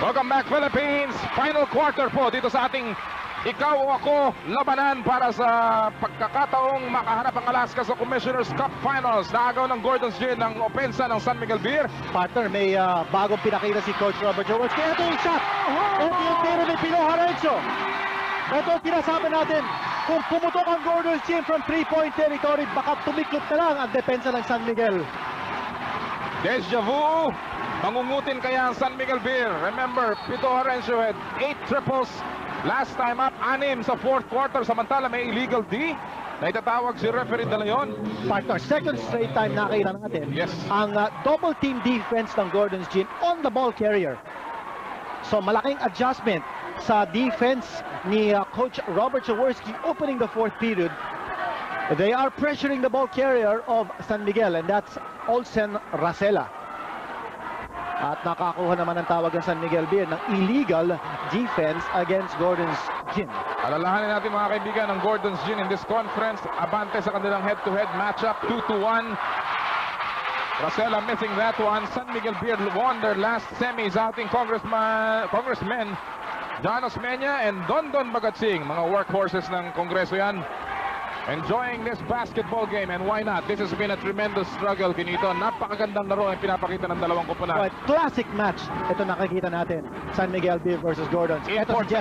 Welcome back, Philippines. Final quarter po dito sa ating ikaw o ako labanan para sa pagkakataong makaharap ang Alaska sa Commissioner's Cup Finals. Naagaw ng Gordon's Gin ng opensa ng San Miguel Beer. Partner, may bagong pinakita si Coach Robert Jaworski. Ito yung shot. Ito yung tiro ni Pino Harencio. Ito ang sinasabi natin. Kung pumutok ang Gordon's Gin from 3-point territory, baka tumiklop na lang ang depensa ng San Miguel. Deja vu. Mangungutin kaya ang San Miguel Beer. Remember, Pito Harencio had 8 triples. Last time up, 6 sa fourth quarter. Samantala may illegal D na itatawag si referee De Leon. Partner, second straight time nakita natin ang double team defense ng Gordon's Gin on the ball carrier. So malaking adjustment sa defense ni Coach Robert Jaworski opening the fourth period. They are pressuring the ball carrier of San Miguel, and that's Olsen Racela. At nakakuha naman ang tawag ng San Miguel Beer ng illegal defense against Gordon's Gin. Alalahanin natin mga kaibigan ng Gordon's Gin in this conference. Abante sa kanilang head-to-head matchup, 2-1. Racela missing that one. San Miguel Beer won their last semis outing. Congressmen John Osmeña and Dondon Bagatsing, mga workhorses ng Kongreso yan. Enjoying this basketball game, and why not? This has been a tremendous struggle, Kinito. Napakagandang laro ang pinapakita ng dalawang koponan. Classic match. Ito nakikita natin. San Miguel Beer versus Gordon's. Import.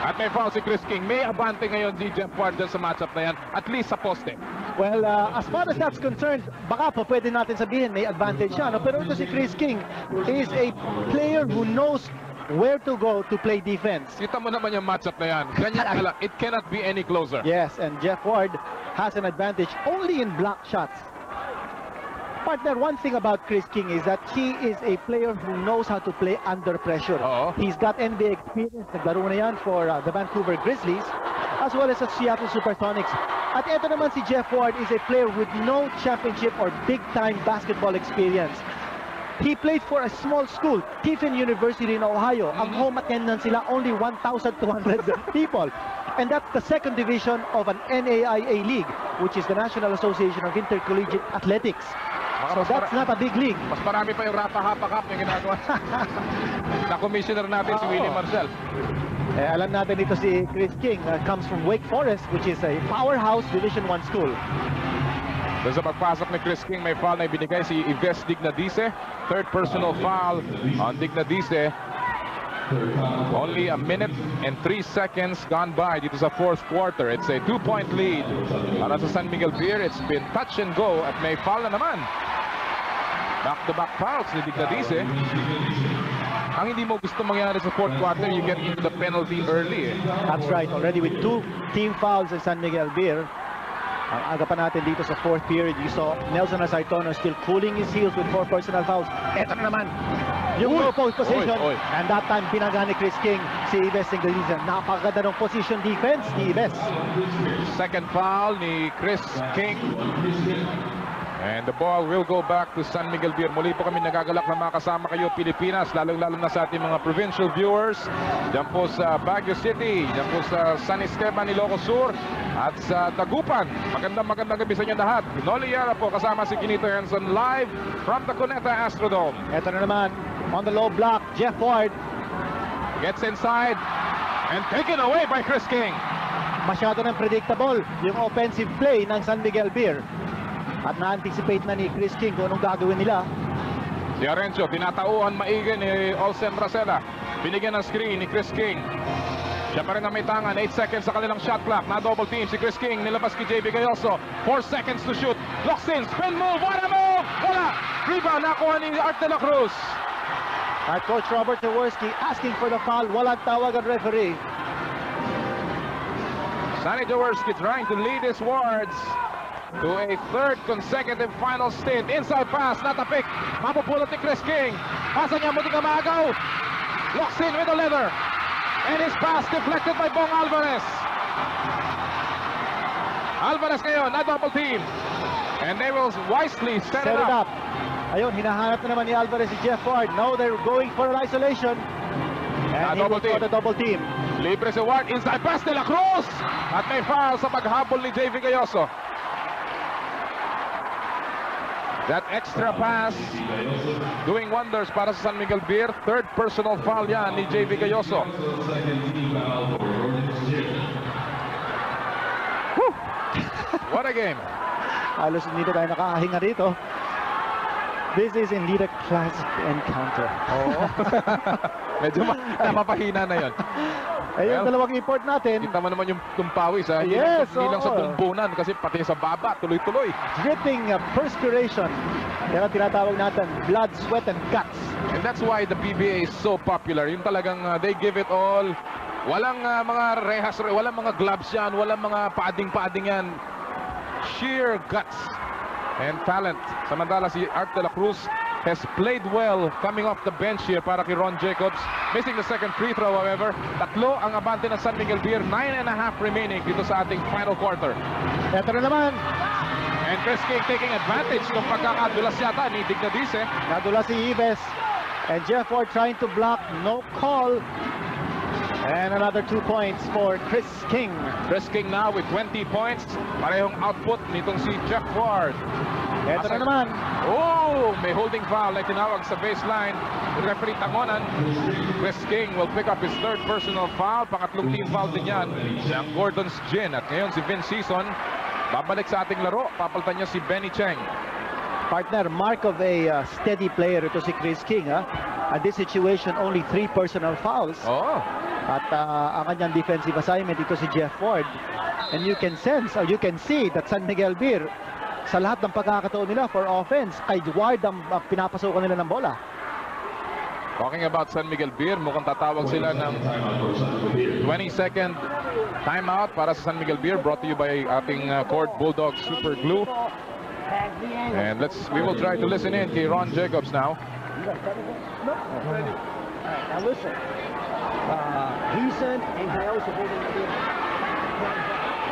At may foul si Chris King. May abante ngayon si Jeff Ward dyan sa matchup na yan. At least sa poste. Well, as far as that's concerned, baka po pwede natin sabihin may advantage siya. No? Pero ito si Chris King is a player who knows where to go to play defense. Kita mo naman yung matchup na yan. Ganyan pala. It cannot be any closer. Yes, and Jeff Ward has an advantage only in block shots. Partner, one thing about Chris King is that he is a player who knows how to play under pressure. He's got NBA experience. Naglaro na yan for the Vancouver Grizzlies as well as the Seattle Supersonics. At ito naman si Jeff Ward is a player with no championship or big-time basketball experience. He played for a small school, Tiffin University in Ohio. Ang home attendance sila only 1,200 people. And that's the second division of an NAIA league, which is the National Association of Intercollegiate Athletics. So that's not a big league. Mas marami pa yung Rafa Hapa Cup yung ginagawa. Na-commissioner natin si Willie Marcel. Alam natin dito si Chris King, comes from Wake Forest, which is a powerhouse Division I school. Sa pagpasok ni Chris King, may foul na ibinigay si Yves Dignadice. Third personal foul on Dignadice. Only a minute and 3 seconds gone by dito sa fourth quarter. It's a 2-point lead para sa San Miguel Beer. It's been touch and go at may foul na naman. Back-to-back fouls ni Dignadice. Ang hindi mo gusto mangyari sa fourth quarter, you get into the penalty early. That's right. Already with 2 team fouls in San Miguel Beer. Ang aga pa natin dito sa fourth period, you saw Nelson Azartono still cooling his heels with 4 personal fouls. Eto na naman, yung low post position. And that time, pinaga ni Chris King si Yves Dignadice. Napakaganda ng position defense ni Yves. Second foul ni Chris King. And the ball will go back to San Miguel Beer. Muli po kami nagagalak na makasama kayo Pilipinas, lalong-lalo na sa ating mga provincial viewers. Diyan po sa Baguio City, diyan po sa San Esteban, Ilocos Sur, at sa Dagupan. Magandang gabi sa inyo lahat. Noli Yara po kasama si Kinito Henson live from the Cuneta Astrodome. Ito na naman, on the low block, Jeff Ward. Gets inside and taken away by Chris King. Masyado ng predictable yung offensive play ng San Miguel Beer. At na-anticipate na ni Chris King kung anong gagawin nila. Si Harencio, tinatauhan maigi ni Olsen Racela. Binigyan ng screen ni Chris King. Siya pa rin ang may tangan. 8 seconds sa kanilang shot clock. Na-double team si Chris King. Nilabas kay JB Gayoso. 4 seconds to shoot. Locks in. Spin move. What a move! Wala! Rebound. Nakuha ni Art de la Cruz. At Coach Robert Jaworski asking for the foul. Walang tawag ang referee. Sonny Jaworski trying to lead his wards to a third consecutive final stint. Inside pass, not a pick. Mapupulot ni Chris King. Pasa niya, muting kamagaw. Locks in with the leather. And his pass deflected by Bong Alvarez. Alvarez ngayon, na double team. And they will wisely set it up. Ayun, hinahanap na naman ni Alvarez si Jeff Ward. Now they're going for an isolation. And he will for the double team. Libre si Ward. Inside pass de la Cruz. At may foul sa paghabol ni JV Gayoso. That extra pass doing wonders para sa San Miguel Beer. Third personal foul yan ni JV Gayoso. What a game. Halos hindi na tayo nakakahinga dito. This is indeed a classic encounter. Oo. Medyo napapahina na yun. Yung dalawang import natin. Kita mo naman yung tumpawis, ha? Yes, Hindi lang sa tumbunan kasi pati sa baba, tuloy-tuloy. Dripping perspiration. Yan ang tinatawag natin, blood, sweat, and guts. And that's why the PBA is so popular. Yung talagang they give it all. Walang mga rehas, walang mga gloves yan, walang mga padding-padding yan. Sheer guts and talent. Samantala si Art de la Cruz has played well coming off the bench here para kay Ron Jacobs. Missing the second free throw, however. Tatlo ang abante ng San Miguel Beer. 9.5 remaining dito sa ating final quarter. Ito na naman. And Chris King taking advantage ng pagkakadulas yata ni Dignadice. Nadulas si Ives. And Jeff Ward trying to block. No call. And another 2 points for Chris King. Chris King now with 20 points. Parehong output nitong si Jeff Ward. Ito na naman. Oh, may holding foul na tinawag sa baseline. Referee Tangonan. Chris King will pick up his third personal foul. Pangatlong team foul din yan ng Gordon's Gin. At ngayon si Vince Season babalik sa ating laro. Papalitan niya si Benny Cheng. Partner, mark of a steady player ito si Chris King. At this situation, only 3 personal fouls. Oh. At ang kanyang defensive assignment ito si Jeff Ward. And you can sense, or you can see that San Miguel Beer, sa lahat ng pagkakataon nila for offense, kay Ward ang pinapasokan nila ng bola. Talking about San Miguel Beer, mukhang tatawag sila ng 20-second timeout para sa San Miguel Beer, brought to you by ating Court Bulldog Super Glue. And we will try to listen in kay Ron Jacobs now. Now listen, Heason and Gayoso,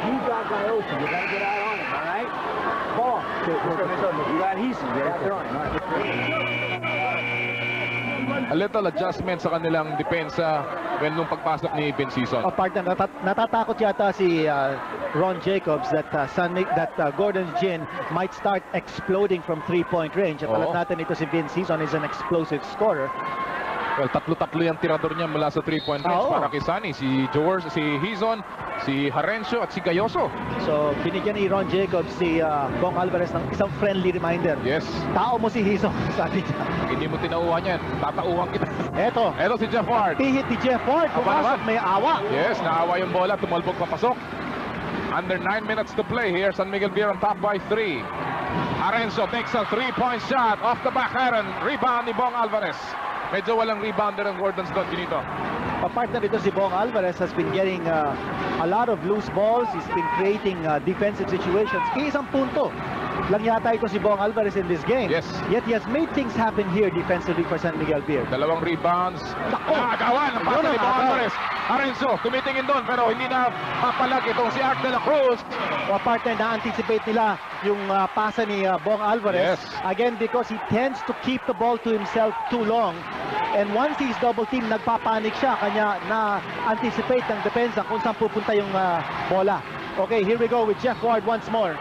you got Gayoso, you got to get out on him, all right? Ball, you got Heason, get out there on him, all right? A little adjustment sa kanilang depensa nung pagpasok ni Vince Season. Partner, natatakot yata si Ron Jacobs that Gordon's Gin might start exploding from 3-point range. At alam natin ito si Vince Season is an explosive scorer. Well, tatlo-tatlo yung tirador niya mula sa 3-point range para kay Sunny. Si George, si Hizon, si Harencio at si Gayoso. So, binigyan ni Ron Jacobs si Bong Alvarez ng isang friendly reminder. Yes. Tao mo si Hizon, sabi niya. Hindi mo tinauhan yan, tatauhan kita. Eto si Jeff Ward. Pihit ni Jeff Ward, pumasok, may awa. Yes, naawa yung bola, tumulbog papasok. Under 9 minutes to play here, San Miguel Beer on top by 3. Harencio takes a 3-point shot off the back iron. Rebound ni Bong Alvarez. Medyo walang rebounder ang Gordon's doon dito. Partner dito si Bong Alvarez has been getting a lot of loose balls. He's been creating defensive situations. Isang punto lang yata ito si Bong Alvarez in this game. Yes. Yet he has made things happen here defensively for San Miguel Beer. Dalawang rebounds. Agawan ang pasa ni Bong Alvarez. Harencio tumitingin doon pero hindi na mapalag itong si Art de la Cruz. Partner, na-anticipate nila yung pasa ni Bong Alvarez. Yes. Again, because he tends to keep the ball to himself too long. And once he's double team, nagpapanik siya. Kanya na-anticipate ng depensa kung saan pupunta yung bola. Okay, here we go with Jeff Ward once more.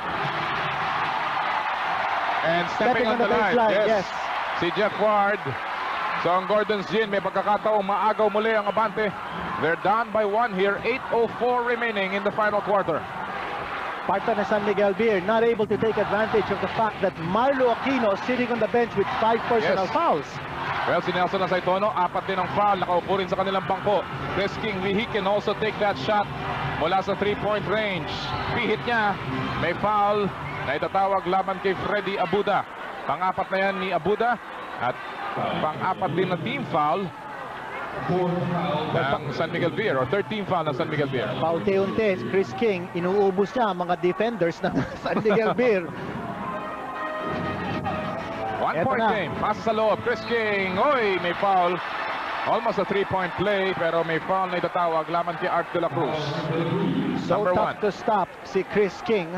And stepping on the line. Yes. Si Jeff Ward. So ang Gordon's Gin may pagkakataong maagaw muli ang abante. They're down by 1 here. 8:04 remaining in the final quarter. Partner na San Miguel Beer not able to take advantage of the fact that Marlo Aquino sitting on the bench with 5 personal fouls. Well, si Nelson Saitono, 4 din ang foul. Nakaupo rin sa kanilang bangko. Chris King, he can also take that shot mula sa 3-point range. Pihit niya. May foul na itatawag laban kay Freddy Abuda. Pang-apat na yan ni Abuda. At pang-apat din na team foul ng San Miguel Beer, or 13 foul ng San Miguel Beer. Paunti-unti, Chris King, inuubos niya ang mga defenders ng San Miguel Beer. 1-point game. Pasa sa loob. Chris King. Oy, may foul. Almost a 3-point play, pero may foul na itatawag laban kay Art de la Cruz. So tough to stop si Chris King.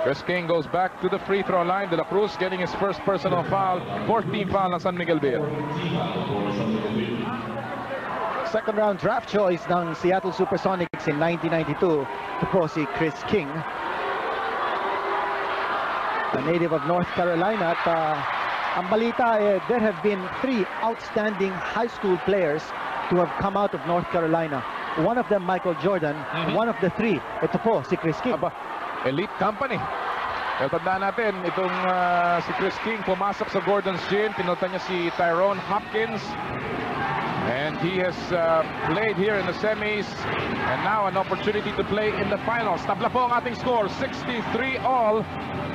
Chris King goes back to the free throw line. De la Cruz getting his first personal foul. 14 foul ng San Miguel Beer. Second round draft choice ng Seattle Supersonics in 1992. Ito po si Chris King. a native of North Carolina. At ang balita, there have been 3 outstanding high school players to have come out of North Carolina. One of them, Michael Jordan. One of the 3, ito po, si Chris King. Aba, elite company. Kaya tandaan natin, itong si Chris King pumasok sa Gordon's Gym. Pinunta niya si Tyrone Hopkins. And he has played here in the semis. And now an opportunity to play in the finals. Tabla po ang ating score, 63-all.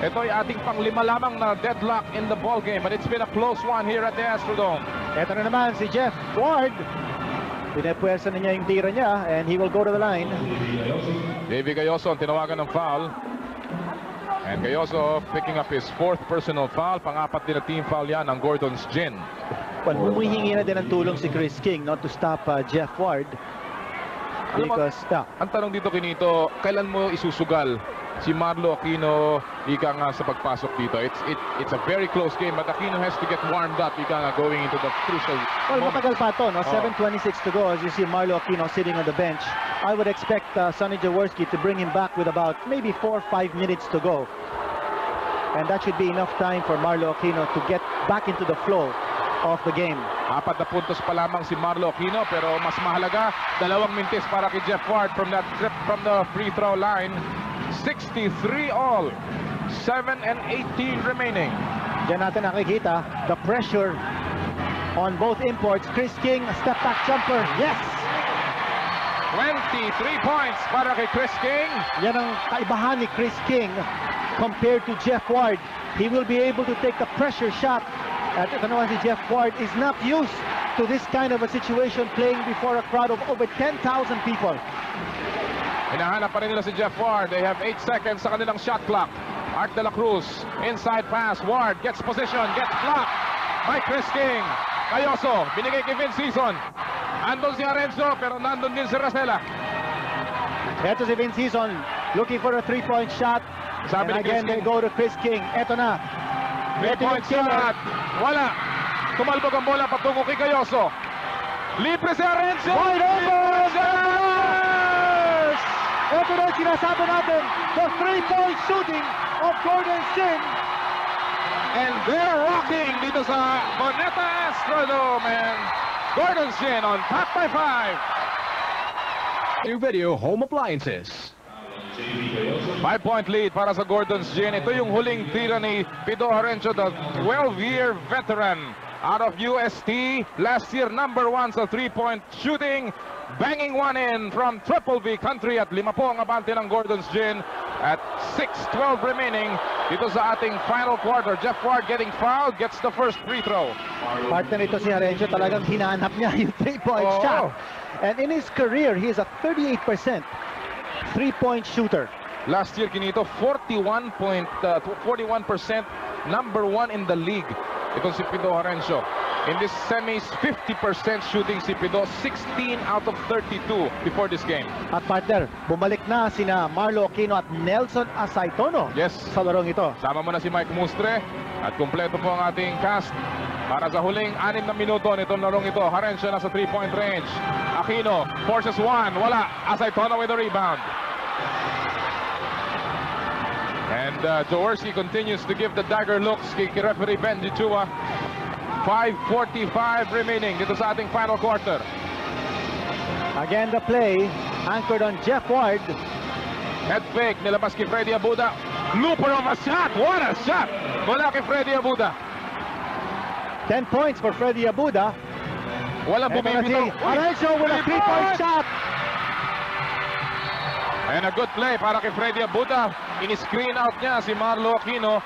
Ito ay ating pang-5 lamang na deadlock in the ball game. And it's been a close one here at the Astrodome. Ito na naman si Jeff Ward. Pinepwersa na niya yung tira niya. And he will go to the line. Davey Gayoso ang tinawagan ng foul. And Gayoso picking up his 4th personal foul. Pang-4 din na team foul yan ang Gordon's Gin. Well, humihingi na din ng tulong si Chris King not to stop Jeff Ward. Because, ang tanong dito Kinito, kailan mo isusugal si Marlo Aquino ika nga sa pagpasok dito? It's a very close game, but Aquino has to get warmed up ika nga going into the crucial well, moment. matagal pa ito, no? 7:26 to go as you see Marlo Aquino sitting on the bench. I would expect Sonny Jaworski to bring him back with about maybe 4 or 5 minutes to go. And that should be enough time for Marlo Aquino to get back into the flow of the game. 4 na puntos pa lamang si Marlo Aquino, pero mas mahalaga 2 mintis para kay Jeff Ward from that trip from the free throw line. 63-all, 7 and 18 remaining. Diyan natin nakikita the pressure on both imports. Chris King, a step back jumper, yes! 23 points para kay Chris King. Yan ang kaibahan ni Chris King compared to Jeff Ward. He will be able to take the pressure shot. At ito naman si Jeff Ward is not used to this kind of a situation, playing before a crowd of over 10,000 people. Hinahanap pa rin nila si Jeff Ward. They have 8 seconds sa kanilang shot clock. Art de la Cruz, inside pass. Ward gets position, gets blocked by Chris King. Gayoso, binigay kay Vince Season. Andun si Arenzo, pero nandun din si Racela. Ito si Vince Season looking for a 3-point shot. Sabi and again they go to Chris King. Ito na. 3-point shot. Wala. Tumalbog ang bola patungo kay Gayoso. Libre si Arenzo. Wide open! Yes! Ito na sinasabi natin. The 3-point shooting of Gordon Gin. And they're rocking dito sa Boneta Astrodome. And Gordon Gin on top by 5. New Video Home Appliances. 5-point lead para sa Gordon's Gin. Ito yung huling tira ni Pido Arencio, the 12-year veteran out of UST. Last year, #1 sa 3-point shooting. Banging one in from Triple V Country at 5 po ang abante ng Gordon's Gin at 6:12 remaining dito sa ating final quarter. Jeff Ward getting fouled, gets the first free throw. Partner ito si Arencio, talagang hinanap niya yung 3-point shot. And in his career, he is a 38% 3-point shooter. Last year, Kinito, 41%, #1 in the league. Itong si Pido Arencio. In this semis, 50% shooting si Pido, 16 out of 32 before this game. At partner, bumalik na sina Marlo Aquino at Nelson Asaytono sa larong ito. Sama mo na si Mike Mustre at kumpleto po ang ating cast para sa huling 6 na minuto nitong larong ito. Arencio nasa 3-point range. Aquino forces one, wala. Asaytono with the rebound. And Jaworski continues to give the dagger looks kay referee Benji Chua. 5:45 remaining dito sa ating final quarter. Again the play anchored on Jeff Ward. Head fake, nilabas kay Freddy Abuda. Looper of a shot, what a shot! Wala kay Freddy Abuda. 10 points for Freddy Abuda. Walang bumibitaw. Arencio with a 3-point shot. And a good play para kay Freddy Abuda. In-screen out niya si Marlo Aquino.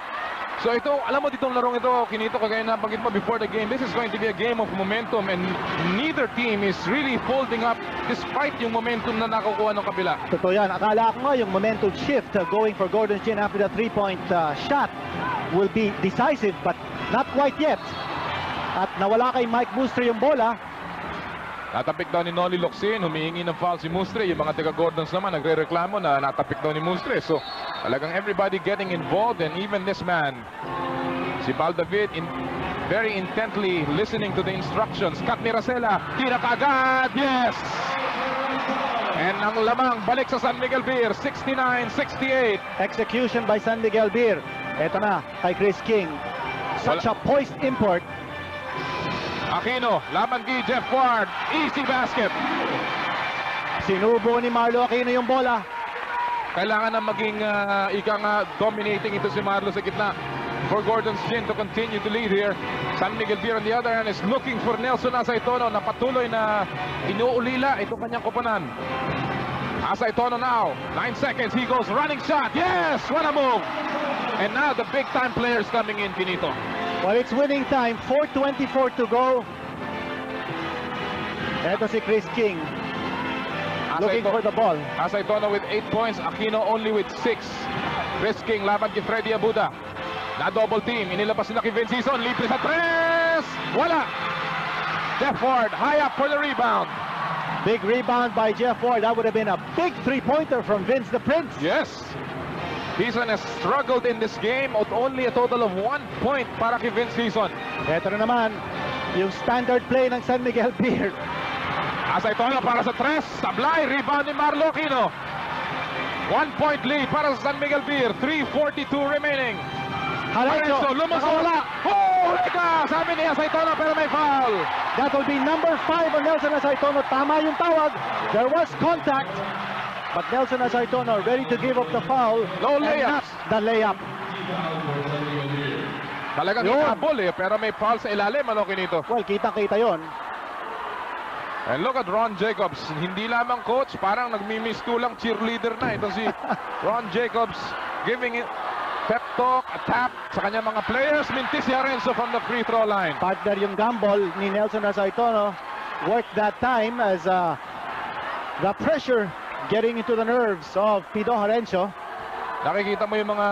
So ito, alam mo ditong larong ito, Kinito, kagaya na banggit mo before the game, this is going to be a game of momentum and neither team is really folding up despite yung momentum na nakukuha ng kabila. Totoo yan. Akala ko nga yung momentum shift going for Gordon Gin after the 3-point shot will be decisive but not quite yet. At nawala kay Mike Mustre yung bola. Natapik daw ni Noli Locsin, humihingi ng foul si Mustre. Yung mga taga-Gordons naman nagre-reklamo na natapik daw ni Mustre. So talagang everybody getting involved and even this man, si Bal David, very intently listening to the instructions. Cut ni Racela, tira kaagad, yes! And ang lamang balik sa San Miguel Beer, 69-68. Execution by San Miguel Beer. Ito na, kay Chris King. Such a poised import. Aquino, laban kay Jeff Ward. Easy basket. Sinubo ni Marlo Aquino yung bola. Kailangan na maging dominating ito si Marlo sa gitna for Gordon Chin to continue to lead here. San Miguel Beer on the other hand is looking for Nelson Asaitono na patuloy na inuulila itong kanyang koponan. Asaitono now, 9 seconds, he goes running shot. Yes, what a move! And now the big time players coming in, Pinito. Well, it's winning time, 4:24 to go. Ito si Chris King. Looking for the ball. Asaitono with 8 points, Aquino only with 6. Chris King laban kay Freddy Abuda. Na double team, inilabas na kay Vince Sison, libre sa tres! Wala! Jeff Ward, high up for the rebound. Big rebound by Jeff Ward. That would have been a big three-pointer from Vince the Prince. Yes. Sison has struggled in this game at only a total of 1 point para kay Vince Sison. Ito na naman, yung standard play ng San Miguel Beer. Asaitono para sa tres. Sablay, rebound ni Marlo Aquino. 1 point lead para sa San Miguel Beer. 3:42 remaining. Harenzo, lumusula. Oh, reka! Sabi ni Asaitono pero may foul. That will be number 5 on Nelson Asaitono. Tama yung tawag. There was contact. But Nelson Asaitono ready to give up the foul. No layup. The layup. Talagang hinabol pero may foul sa ilalim. Ano kinito? Well, kitang-kita yon. And look at Ron Jacobs. Hindi lamang coach, parang nagmimistulang cheerleader na. Ito si Ron Jacobs giving it pep talk, a tap sa kanyang mga players. Mintis si Harenzo from the free throw line. Partner yung gamble ni Nelson Asaitono. Worked that time as the pressure getting into the nerves of Pido Harenzo. Nakikita mo yung mga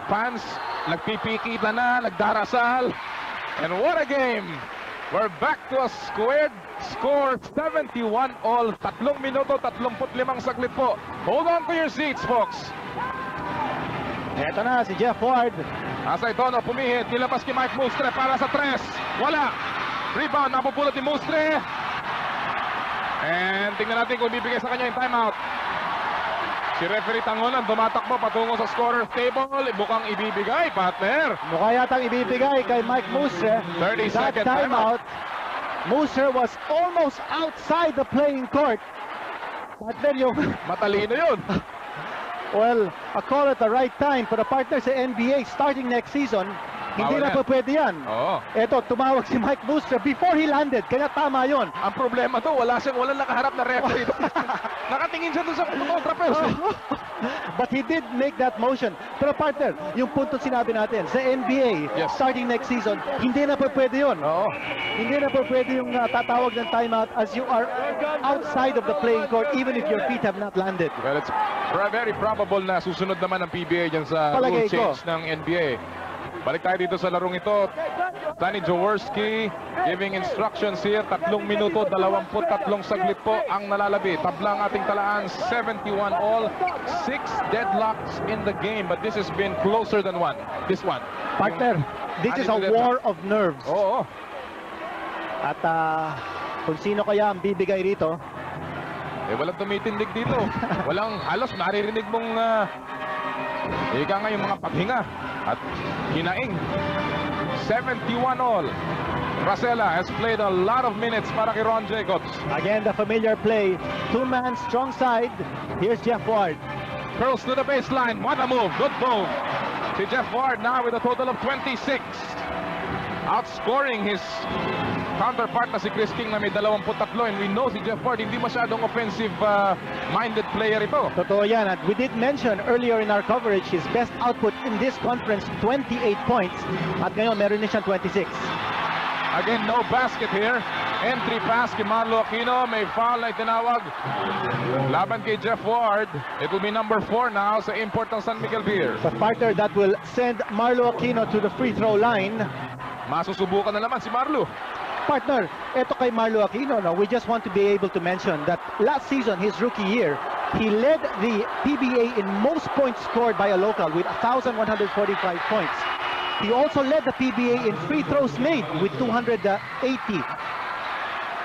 fans, nagpipikita na, nagdarasal. And what a game! We're back to a squared score, 71 all. 3 minuto, 35 saglit po. Hold on to your seats, folks. Eto na si Jeff Ward. Asaitono pumihit, nilabas kay Mike Mustre para sa tres. Wala. Rebound, napupulot ni Mustre. And tingnan natin kung bibigay sa kanya yung timeout. Si referee Tangonan tumatakbo patungo sa scorer's table. Mukhang ibibigay, partner. Mukha yatang ibibigay kay Mike Mustre. 30-second timeout. Mustre was almost outside the playing court. Partner yung... Matalino yun. Well, a call at the right time for the partner sa NBA starting next season. Hindi na po pwede yan. Oo. Eto, tumawag si Mike Mustre before he landed. Kaya tama yon. Ang problema to, walang nakaharap na referee. Nakatingin siya doon sa kontra-person. But he did make that motion. Pero partner, yung punto sinabi natin, sa NBA, starting next season, hindi na po pwede yun. Oo. Hindi na po pwede yung tatawag ng timeout as you are outside of the playing court even if your feet have not landed. Well, it's very probable na susunod naman ang PBA dyan sa rule change ng NBA. Balik tayo dito sa larong ito. Danny Jaworski giving instructions here. 3 minuto, 23 saglit po ang nalalabi. Tabla ang ating talaan, 71 all. 6 deadlocks in the game, but this has been closer than this one. Partner, this is a war of nerves. Oo. At kung sino kaya ang bibigay rito, walang tumitindig dito. Walang halos naririnig mong ika nga yung mga paghinga at hinaing. 71 all. Racela has played a lot of minutes para kay Ron Jacobs. Again, the familiar play. 2-man strong side. Here's Jeff Ward. Curls to the baseline. What a move. Good move. Si Jeff Ward now with a total of 26. Outscoring his counterpart na si Chris King na may 23, and we know si Jeff Ward hindi masyadong offensive-minded player ito. Totoo yan, at we did mention earlier in our coverage his best output in this conference, 28 points, at ngayon meron na siyang 26. Again, no basket here. Entry pass kay Marlo Aquino, may foul na itinawag laban kay Jeff Ward. It will be number 4 now sa import ng San Miguel Beer. The partner that will send Marlo Aquino to the free throw line. Masusubukan na naman si Marlo. Partner, eto kay Marlo Aquino, no, we just want to be able to mention that last season, his rookie year, he led the PBA in most points scored by a local with 1,145 points. He also led the PBA in free throws made with 280.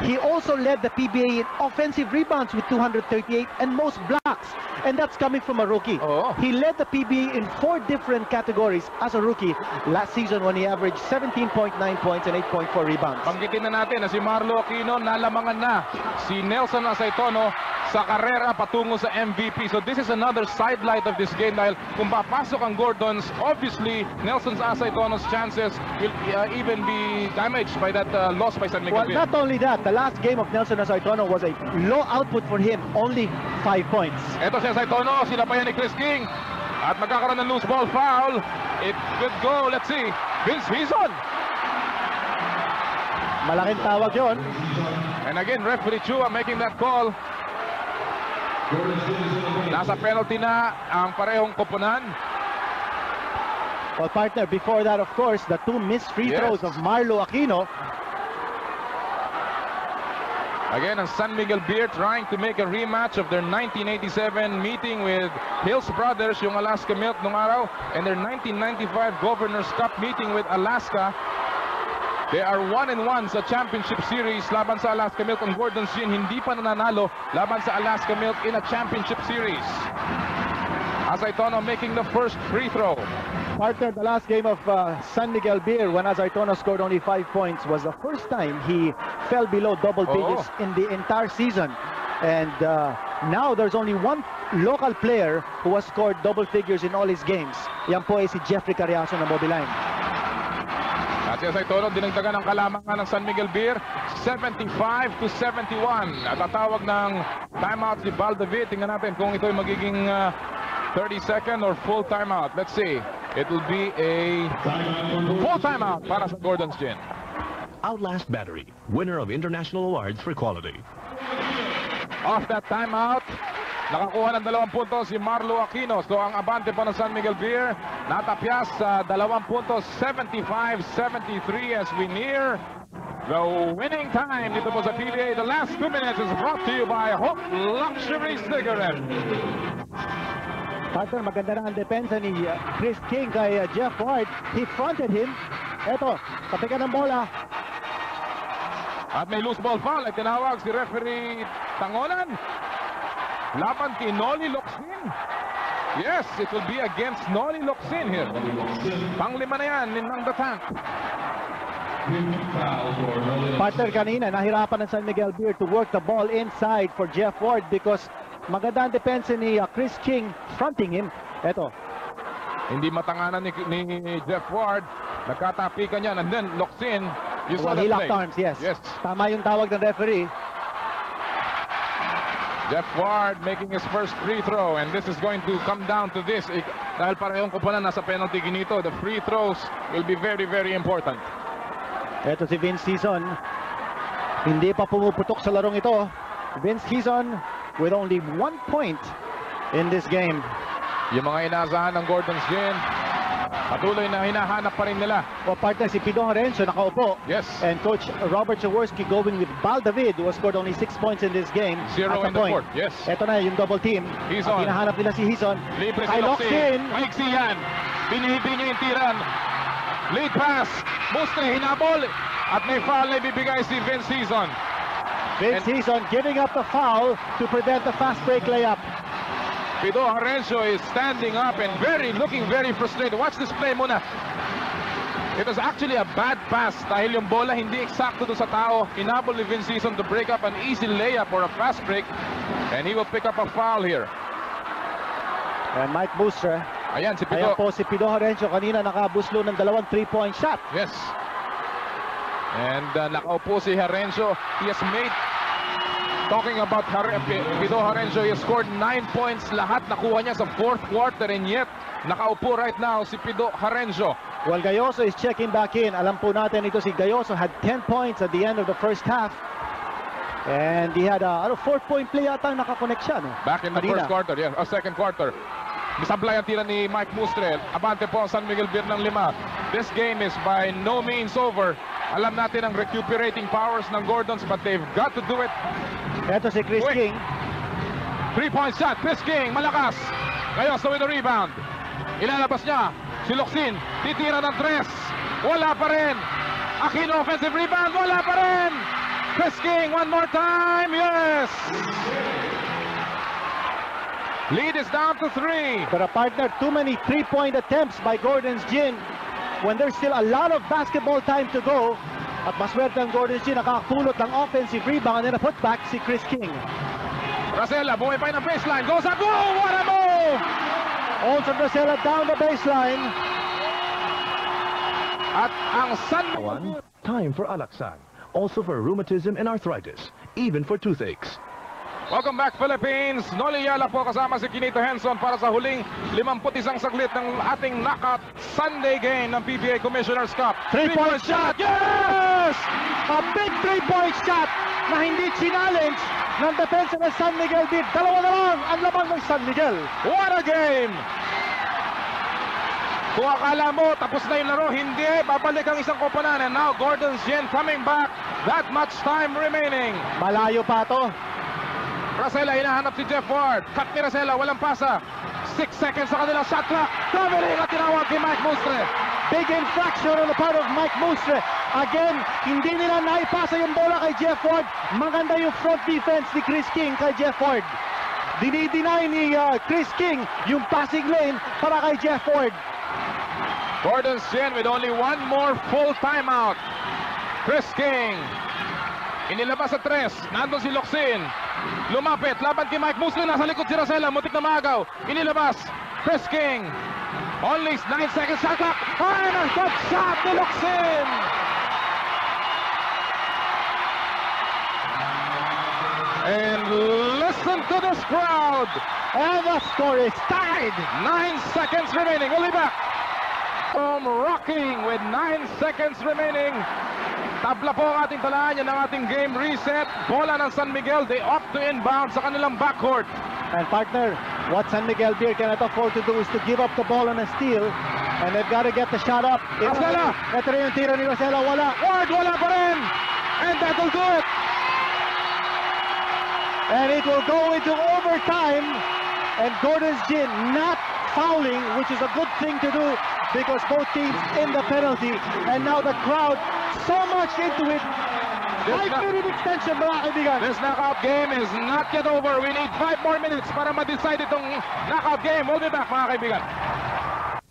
He also led the PBA in offensive rebounds with 238 and most blocks. And that's coming from a rookie. He led the PBA in 4 different categories as a rookie last season when he averaged 17.9 points and 8.4 rebounds. Banggitin na natin na si Marlo Aquino nalamangan na si Nelson Asaitono sa karera patungo sa MVP. So this is another sidelight of this game dahil kung papasok ang Gordons, obviously Nelson Asaitono's chances will even be damaged by that loss by San Miguel. Well, not only that, the last game of Nelson Asaitono was a low output for him, only 5 points. Ito si Asaitono, sinabayan ni Chris King at magkakaroon ng loose ball foul. It could go, let's see, Vince Hizon. Malaking tawag yon. And again, referee Chua making that call. Nasa penalty na ang parehong koponan. Well, partner, before that, of course, the 2 missed free throws of Marlo Aquino. Again, ang San Miguel Beer trying to make a rematch of their 1987 meeting with Hills Brothers, yung Alaska Milk nung araw, and their 1995 Governor's Cup meeting with Alaska. They are 1-1 sa championship series laban sa Alaska Milk. Ang Gordon's Gin hindi pa nananalo laban sa Alaska Milk in a championship series. Asaitono making the first free throw. Partner, the last game of San Miguel Beer when Asaitono scored only 5 points was the first time he fell below double digits in the entire season. And now there's only one local player who has scored double figures in all his games. Yan po ay si Jeffrey Carriazo ng Mobiline. At si Asaitono dinagdagan ng kalamangan ng San Miguel Beer 75-71. At tatawag ng timeout si Baldavid. Tingnan natin kung ito ay magiging 30-second or full timeout. Let's see. It will be a full timeout para sa Gordon's Gin. Outlast Battery, winner of international awards for quality. Off that timeout, nakakuha ng 2 puntos si Marlo Aquino. So ang abante pa ng San Miguel Beer, natapyas sa 2 puntos, 75-73 as we near the winning time dito po sa PBA. The last 2 minutes is brought to you by Hope Luxury Cigarette. Partner, maganda na ang depensa ni Chris King kay Jeff Ward. He fronted him. Eto, tapikan ng bola. At may loose ball foul ay tinawag si referee Tangonan. Laban kay Noli Locsin. Yes, it will be against Noli Locsin here. Panglima na yan ng the tank. Partner, kanina nahirapan ng San Miguel Beer to work the ball inside for Jeff Ward because maganda ang depensa ni Chris King fronting him. Eto. Hindi matanganan ni Jeff Ward. Nagkatapikan yan. And then Locsin. Well, he locked arms, yes. Tama yung tawag ng referee. Jeff Ward making his first free throw. And this is going to come down to this. Dahil parehong koponan nasa penalty ginito. The free throws will be very, very important. Eto si Vince Hizon. Hindi pa pumuputok sa larong ito. Vince Hizon with only 1 point in this game. Yung mga inaasahan ng Gordon's Gin, patuloy na hinahanap pa rin nila. O partner, si Pido Horencio nakaupo. Yes. And Coach Robert Jaworski going with Baldavid who has scored only 6 points in this game. 0 in the court, yes. Ito na yung double team. Hizon. At hinahanap nila si Hizon. Libre si Kay Locsin. Maiksi yan. Binihibi niya yung tiran. Lead pass. Mustre hinabol. At may foul na ibibigay si Vince Hizon. Vince Hizon giving up the foul to prevent the fast break layup. Pido Horencio is standing up and looking very frustrated. Watch this play muna. It was actually a bad pass dahil yung bola hindi eksakto doon sa tao. Hinabol ni Vince Hizon to break up an easy layup or a fast break. And he will pick up a foul here. And Mike Booster. Ayan si Pido. Ayan po si Pido Horencio. Kanina nakabuslo ng 2 3-point shot. Yes. And nakaupo si Horencio. He has made, talking about Pido Horencio, he has scored 9 points. Lahat nakuha niya sa 4th quarter and yet nakaupo right now si Pido Horencio. Well, Gayoso is checking back in. Alam po natin ito si Gayoso had 10 points at the end of the first half. And he had a 4-point play yata nakakonect siya. No? Back in the first quarter, yes. Second quarter. Misablay ang tira ni Mike Mustre. Abante po ang San Miguel Beer ng 5. This game is by no means over. Alam natin ang recuperating powers ng Gordons but they've got to do it. Ito si Chris King. 3-point shot. Chris King, malakas. Gayoso with the rebound. Ilalabas niya. Si Locsin, titira ng 3. Wala pa rin. Aquino offensive rebound. Wala pa rin. Chris King, one more time. Yes! Lead is down to 3. But a partner, too many three-point attempts by Gordon's Gin when there's still a lot of basketball time to go. At maswerte ang Gordon's Gin, nakakapulot ng offensive rebound and a putback si Chris King. Rosella, bumipay ng baseline. Goes up. Oh, what a move! Olson Rosella down the baseline. At ang San Time for Alaxan. Also for rheumatism and arthritis. Even for toothaches. Welcome back, Philippines. Noli Yala po kasama si Quinito Henson para sa huling 51 saglit ng ating knockout Sunday game ng PBA Commissioner's Cup. Three-point shot! Yes! A big three-point shot na hindi challenge ng depensa ng San Miguel Beer. Dalawa na lang ang laban ng San Miguel. What a game! Kung akala mo tapos na yung laro, hindi. Babalik ang isang koponan. And now Gordon's Gin coming back. That much time remaining. Malayo pa to. Rosella, hinahanap si Jeff Ward. Cut ni Rosella, walang pasa. 6 seconds sa kanilang shot clock. Traveling at tinawag kay Mike Mustre. Big infraction on the part of Mike Mustre. Again, hindi nila naipasa yung bola kay Jeff Ward. Maganda yung front defense ni Chris King kay Jeff Ward. Dinideny ni Chris King yung passing lane para kay Jeff Ward. Gordon's Gin with only one more full timeout. Chris King. Inilabas sa 3. Nandun si Locsin. Lumapit. Laban kay Mike Mustre. Nasa likod si Rosella. Mutik na maagaw. Inilabas. Chris King. Only 9 seconds shot clock. And a good shot ni Locsin. And listen to this crowd. And the score is tied. 9 seconds remaining. We'll be back. From rocking with 9 seconds remaining. Tabla po ang ating talaan. Yan ang ating game reset. Bola ng San Miguel. They opt to inbound sa kanilang backcourt. And partner, what San Miguel Beer cannot afford to do is to give up the ball on a steal. And they've got to get the shot up. Rosella! Ito rin yung tira ni Rosella. Wala. Ward, wala pa rin. And that'll do it. And it will go into overtime. And Gordon's Gin not fouling, which is a good thing to do because both teams in the penalty. And now the crowd so much into it. 5-minute extension, mga kaibigan. This knockout game is not yet over. We need 5 more minutes para ma-decide itong knockout game. We'll be back, mga kaibigan.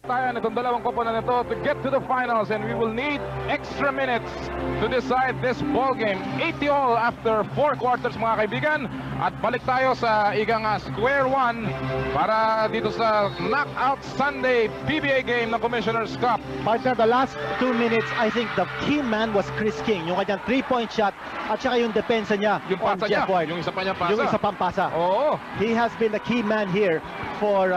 Tayo nitong dalawang koponan na ito to get to the finals, and we will need extra minutes to decide this ball game. 80 all after 4 quarters, mga kaibigan. At balik tayo sa igang square one para dito sa knockout Sunday PBA game ng Commissioner's Cup. Partner, the last 2 minutes, I think the key man was Chris King. Yung kanyang 3-point shot at saka yung depensa niya. Yung pasa niya, yung isa pa niya pasa. Yung isa pang pasa. Oo. He has been the key man here for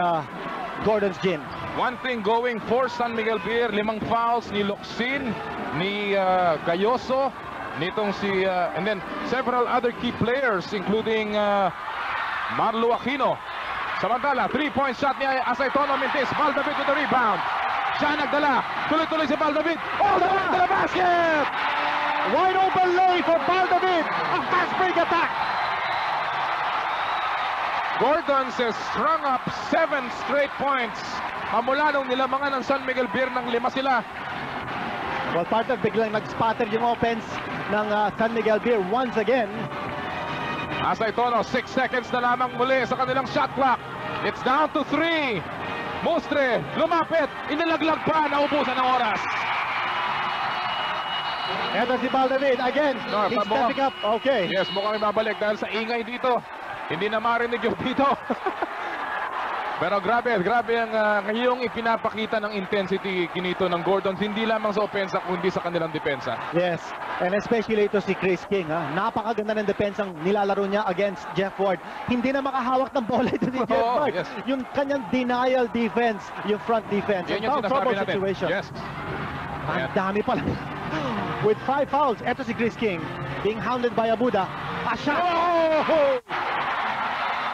Gordon's Gin. One thing going for San Miguel Beer, 5 fouls ni Locsin, ni Gayoso, nitong si, and then several other key players including Marlo Aquino. Samantala, 3-point shot ni Asaytono Mintis. Valdavid with the rebound. Siya nagdala. Tuloy-tuloy si Valdavid. All the way to the basket! Wide open lay for Valdavid. A fast break attack. Gordon's has strung up 7 straight points. Mula nung nilamangan ng San Miguel Beer ng 5 sila. Well, partner, biglang nag-spatter yung offense ng San Miguel Beer once again. Asaytono, 6 seconds na lamang muli sa kanilang shot clock. It's down to 3. Mustre, lumapit, inilaglag pa, naubusan ng oras. Eto si Valdavid, again, he's stepping up. Okay. Yes, mukhang ibabalik dahil sa ingay dito. Hindi na marinig yung dito. Pero grabe ang ngayong ipinapakita ng intensity kinito ng Gordons, hindi lamang sa opensa kundi sa kanilang depensa. Yes, and especially ito si Chris King. Napakaganda ng depensang nilalaro niya against Jeff Ward. Hindi na makahawak ng bola ito ni Jeff Ward. Yes. Yung kanyang denial defense, yung front defense. Yan yung sinasabi natin. Situation. Yes. Ang dami pala. With 5 fouls, ito si Chris King being hounded by Abuda. A shot! Oh!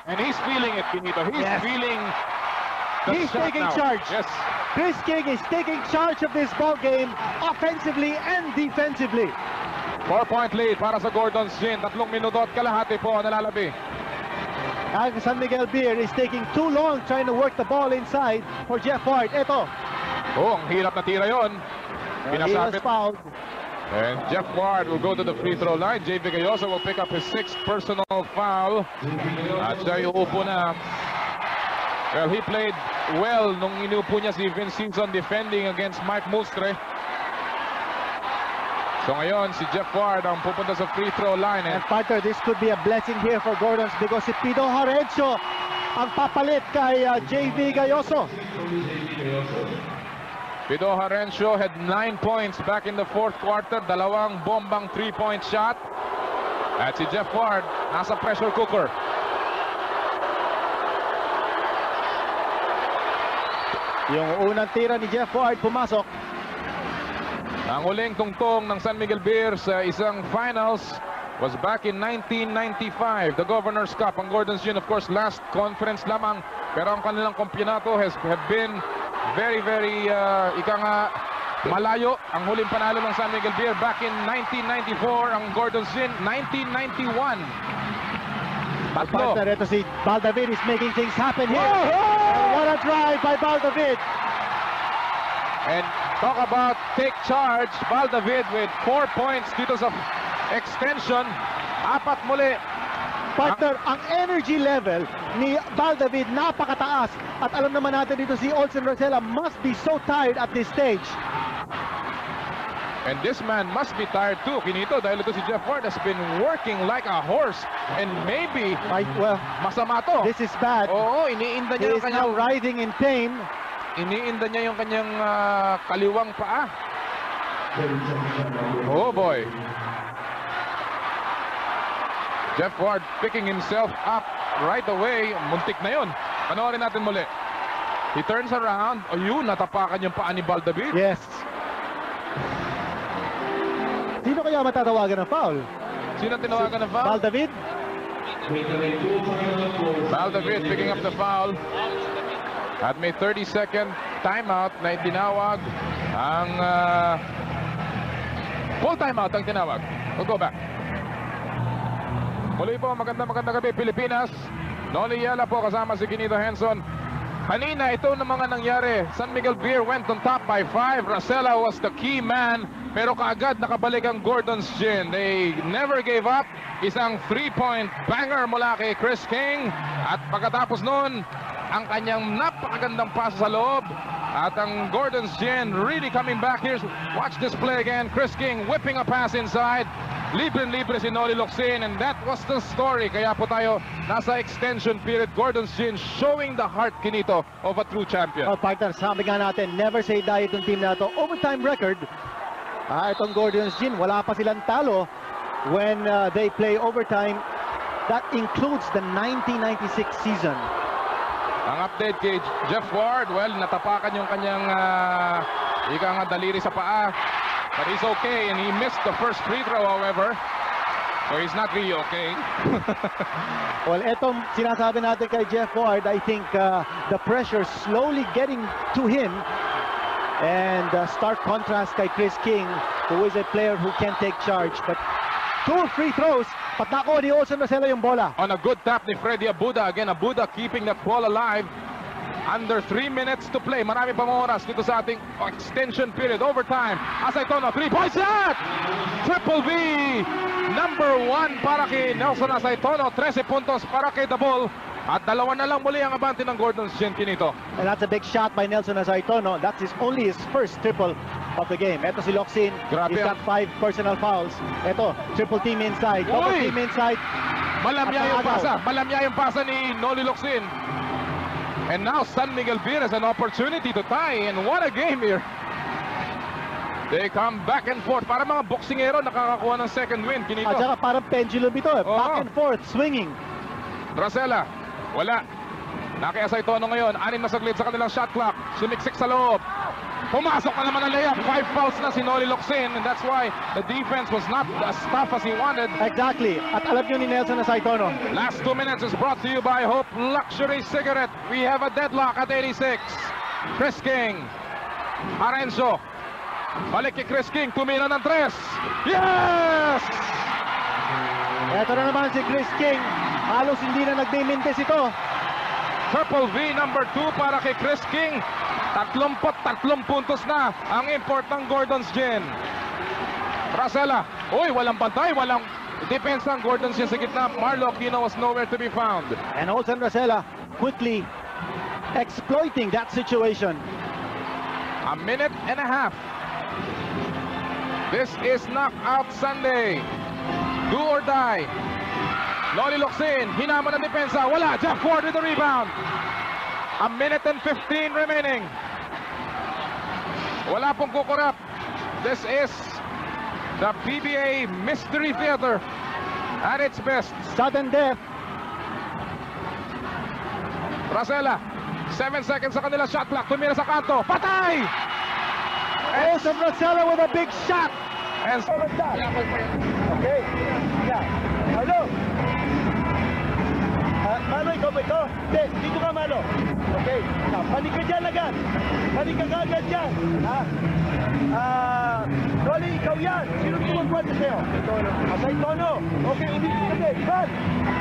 And he's feeling it, Quinito. He's feeling He's taking charge. Yes. Chris King is taking charge of this ball game offensively and defensively. 4-point lead para sa Gordon's Gin. 3 minuto at kalahati po nalalabi. Ang San Miguel Beer is taking too long trying to work the ball inside for Jeff Ward. Ito. Oh, ang hirap na tira yon. He was fouled. And Jeff Ward will go to the free throw line. JV Gayoso will pick up his 6th personal foul. At siya uupo na. Well, he played well nung inuupo niya si Vince Simpson defending against Mike Mustre. So ngayon, si Jeff Ward ang pupunta sa free throw line. And partner, this could be a blessing here for Gordons because si Pido Harencio ang papalit kay JV Gayoso. Pido Harencio had 9 points back in the 4th quarter. Dalawang bombang 3-point shot. At si Jeff Ward, nasa pressure cooker. Yung unang tira ni Jeff Ward pumasok. Ang huling tungtong ng San Miguel Beer sa isang finals was back in 1995, the Governor's Cup. Ang Gordon's Gin, of course, last conference lamang. Pero ang kanilang kampyonato have been very, ika nga, malayo. Ang huling panalo ng San Miguel Beer back in 1994. Ang Gordon's Gin, 1991. Tatlo. Partner, ito si Baldavid is making things happen here. Oh! What a drive by Baldavid. And talk about take charge. Baldavid with 4 points dito sa extension. 4 muli. Partner, ang energy level ni Baldavid napakataas. At alam naman natin dito si Olsen Rosella must be so tired at this stage. And this man must be tired too, Kinito, dahil ito si Jeff Ward has been working like a horse. And maybe, Well, masama to. this is bad. Oo, iniinda He niya is yung now kanyang, writhing in pain. iniinda niya yung kanyang kaliwang paa. Oh boy. Jeff Ward picking himself up right away. Muntik na yun. Panoorin natin muli. He turns around. Ayun, natapakan yung paa ni Baldavid. Yes. Sino kaya matatawagan ng foul? Sino tinawagan ng foul? Baldavid? Baldavid picking up the foul. At may 30-second timeout na itinawag. Ang full timeout ang tinawag. We'll go back. Muli po, magandang gabi Pilipinas. Noli Yala po kasama si Kinito Henson. Kanina ito na mga nangyari. San Miguel Beer went on top by 5. Rosella was the key man. Pero kaagad nakabalik ang Gordon's Gin. They never gave up. Isang 3-point banger mula kay Chris King. At pagkatapos nun, ang kanyang napakagandang pass sa loob. At ang Gordon's Gin really coming back. Here's, watch this play again. Chris King whipping a pass inside. Libre si Noli Locsin, and that was the story. Kaya po tayo nasa extension period. Gordon's Gin showing the heart, Kinito, of a true champion. Oh, partner, sabi nga natin, never say die itong team na ito. Overtime record. Itong Gordon's Gin, wala pa silang talo when they play overtime. That includes the 1996 season. Ang update kay Jeff Ward, well, natapakan yung kanyang ika nga daliri sa paa. But he's okay, and he missed the first free throw, however. So he's not really okay. Well, etong sinasabi natin kay Jeff Ward, I think the pressure slowly getting to him. And stark contrast kay Chris King, who is a player who can take charge. But 2 free throws, patako ni Olsen Rosella yung bola. On a good tap ni Freddy Abuda. Again, Abuda keeping that ball alive. Under 3 minutes to play. Marami pang oras dito sa ating extension period. Overtime. Asaytono, 3-point shot! Triple V! Number 1 para kay Nelson Asaytono. 13 puntos para kay The Bull. At dalawa na lang muli ang abante ng Gordon's Gin, Kinito. And that's a big shot by Nelson Asaytono. That's only his first triple of the game. Ito si Locsin. Grabe He's got 5 personal fouls. Ito, triple team inside. Double team inside. Malamya yung pasa. Malamya yung pasa ni Noli Locsin. And now San Miguel Beer has an opportunity to tie. And what a game here. They come back and forth. Para mga boksingero nakakakuha ng second win, Kinito. At saka parang pendulum ito. Back and forth, swinging. Rosella, wala. Nakiasay Tono ngayon. 6 na saglit sa kanilang shot clock. Sumiksik sa loob. Pumasok na naman ang layup. 5 fouls na si Noli Locsin. And that's why the defense was not as tough as he wanted. Exactly. At alam nyo ni Nelson Asaytono. Last 2 minutes is brought to you by Hope Luxury Cigarette. We have a deadlock at 86. Chris King. Harencio. Balik kay Chris King. Tumira ng 3. Yes! Ito na naman si Chris King. Halos hindi na nagbimintis ito. Triple V number 2 para kay Chris King. 33 puntos na ang import ng Gordon's Gin. Racela. Uy, walang bantay, walang depensa ang Gordon Jin sa gitna. Marlo Aquino was nowhere to be found. And Olsen Racela quickly exploiting that situation. A minute and a half. This is Knockout Sunday. Do or die. Noli Locsin, hinama ng depensa. Wala, Jeff Ward with the rebound. A minute and 15 remaining. Wala pong kukurap. This is the PBA Mystery Theater at its best. Sudden death. Racela, 7 seconds sa kanila shot clock. Tumira sa kanto. Patay! Olsen Racela with a big shot. And Okay. Yeah. Hello. Mano, ikaw ba ito? Hindi, dito ka, Mano. Okay. Panig ka dyan agad. Panig ka agad dyan. Rolly, ikaw yan. Sino tumagwante sa'yo? Asay Tono. Okay, umitin ka din. Ivan,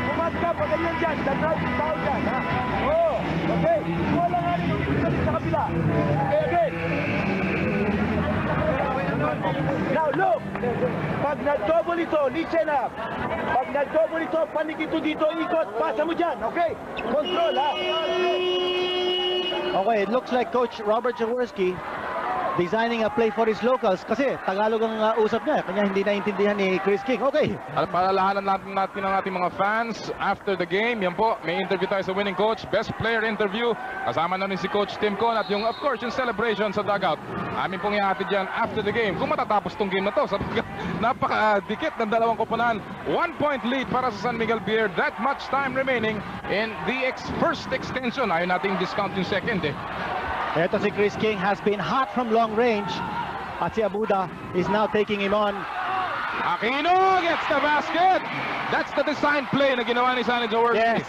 pumat ka pa ganyan dyan. Dadrive yung tao dyan, ha? Oo. Okay. Ikaw lang nga rin. Umitin ka din sa kabila. Okay, again. Now look, pag nag-double ito, listen up. Pag nag-double ito, panig ito dito, ikot, pasa mo dyan, okay? Control, ha? Okay, it looks like Coach Robert Jaworski designing a play for his locals kasi Tagalog ang usap niya, kanya hindi naintindihan ni Chris King. Okay. Palalahanan natin ang ating mga fans after the game. Yan po, may interview tayo sa winning coach, best player interview. Kasama na rin si Coach Tim Con at yung, of course, yung celebration sa dugout. Amin pong ihatid dyan after the game. Kung matatapos tong game na to, napakadikit ng dalawang koponan. 1 point lead para sa San Miguel Beer. That much time remaining in the first extension. Ayaw nating discount yung second eh. Ito si Chris King has been hot from long range at si Abuda is now taking him on. Aquino gets the basket. That's the design play na ginawa ni Sonny Jaworski. Yes.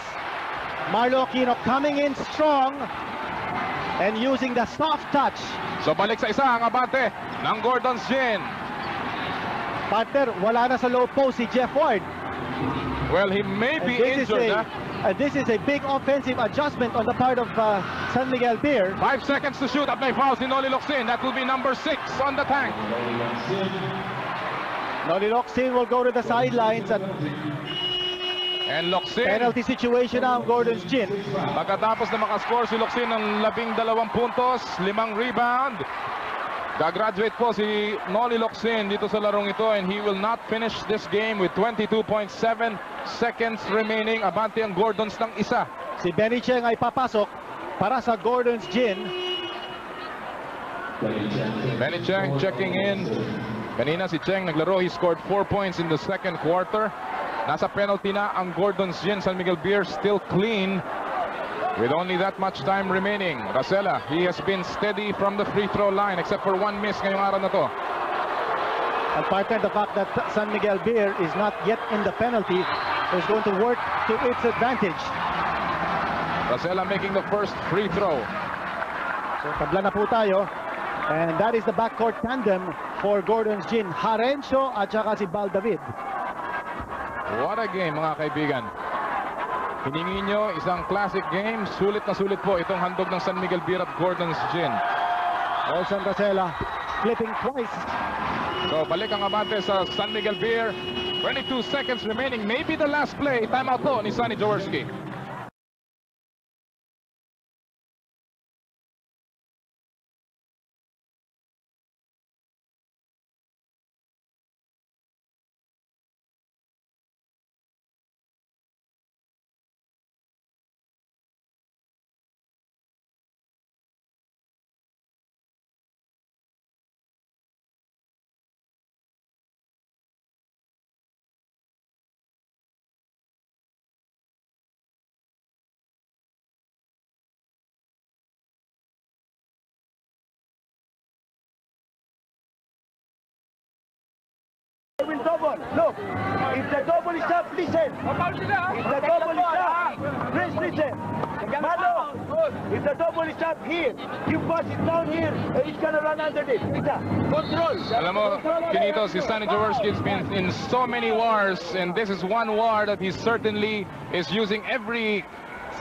Marlo Aquino coming in strong and using the soft touch. So balik sa isa ang abante ng Gordon's Gin. Partner, wala na sa low post si Jeff Ward. Well, he may be injured. This is a big offensive adjustment on the part of San Miguel Beer. 5 seconds to shoot at may foul si Noli Locsin. That will be number 6 on the tank. Noli Locsin will go to the sidelines at And Locsin, penalty situation now ang Gordon's Gin. pagkatapos na makascore si Locsin ng 12 puntos, 5 rebound. Gagraduate po si Noli Locsin dito sa larong ito and he will not finish this game with 22.7 seconds remaining. Abante ang Gordons ng isa. Si Benny Cheng ay papasok para sa Gordon's Gin. Benny Cheng checking in. Kanina si Cheng naglaro. He scored 4 points in the second quarter. Nasa penalty na ang Gordon's Gin. San Miguel Beer still clean with only that much time remaining. Racela, he has been steady from the free throw line except for one miss ngayong araw na to. And partner, the fact that San Miguel Beer is not yet in the penalty is going to work to its advantage. Racela making the first free throw. So tabla na po tayo. And that is the backcourt tandem for Gordon's Gin. Harencio at saka si Bal David. What a game mga kaibigan. Hiningi nyo isang classic game. Sulit na sulit po itong handog ng San Miguel Beer at Gordon's Gin. Olsen Racela flipping twice. So balik ang abante sa San Miguel Beer. 22 seconds remaining. Maybe the last play. Timeout po ni Sonny Jaworski. Will double. Look, if the double is up, listen. If the double is up, please listen. Mano, if the double is up here, you pass it down here, and it's gonna run underneath. Control. Alam mo, Kinito, si Sonny Jaworski has been in so many wars, and this is one war that he certainly is using every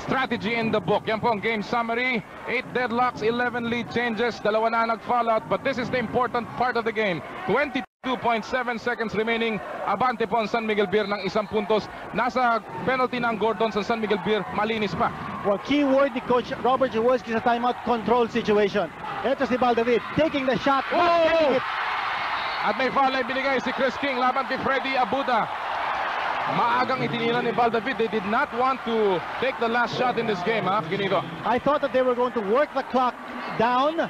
strategy in the book. Yan po ang game summary. 8 deadlocks, 11 lead changes, 2 na nag-fall out, but this is the important part of the game. 20 2.7 seconds remaining. Abante po ang San Miguel Beer ng 1 puntos. Nasa penalty ng Gordon sa San Miguel Beer. Malinis pa. Well, key word ni Coach Robert Jaworski sa timeout, control situation. Ito si Baldavid taking the shot. Oh! At may foul na binigay si Chris King laban kay Freddy Abuda. Maagang itinila ni Baldavid. They did not want to take the last shot in this game, ha, Ginito? I thought that they were going to work the clock down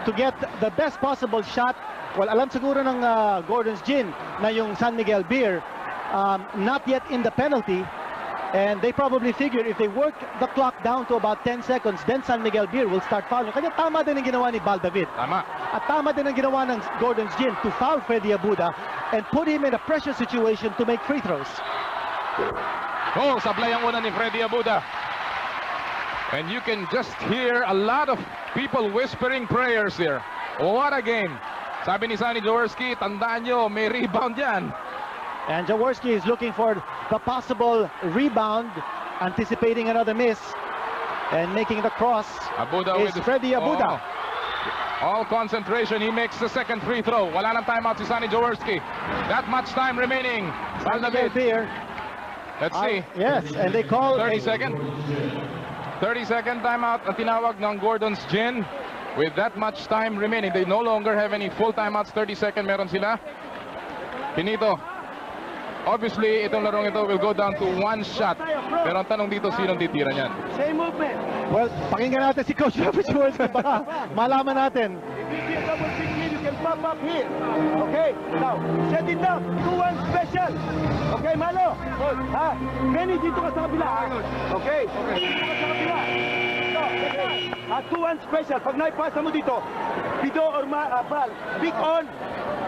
to get the best possible shot. Well, alam siguro ng Gordon's Gin na yung San Miguel Beer not yet in the penalty, and they probably figured if they work the clock down to about 10 seconds, then San Miguel Beer will start fouling. Kanya tama din ang ginawa ni Baldavid. Tama. At tama din ang ginawa ng Gordon's Gin to foul Freddy Abuda and put him in a pressure situation to make free throws. Oh, sablay ang una ni Freddy Abuda. And you can just hear a lot of people whispering prayers here. What a game. Sabi ni Sonny Jaworski, tandaan nyo, may rebound yan. And Jaworski is looking for the possible rebound, anticipating another miss, and making the cross Abuda is Freddy Abuda. All concentration, he makes the second free throw. Wala nang timeout si Sonny Jaworski. That much time remaining. Baldavid here. Let's see. Yes, and they call 30-second timeout ang tinawag ng Gordon's Gin. With that much time remaining, they no longer have any full timeouts. 30-second meron sila. Pinito. Obviously, itong larong ito will go down to 1 shot. Pero ang tanong dito, sinong titira niyan? Same movement. Well, pakinggan natin si Coach Robert Jaworski. Baka malaman natin. If you see a double pick here, you can pop up here. Okay, now, set it down. 2-1 special. Okay, Malo? Ha? Benny, dito ka sa kabila. Okay? Okay. Dito ka sa kabila. Okay. 2-1 special. Pag naipasa mo dito, Pido or Bal, big on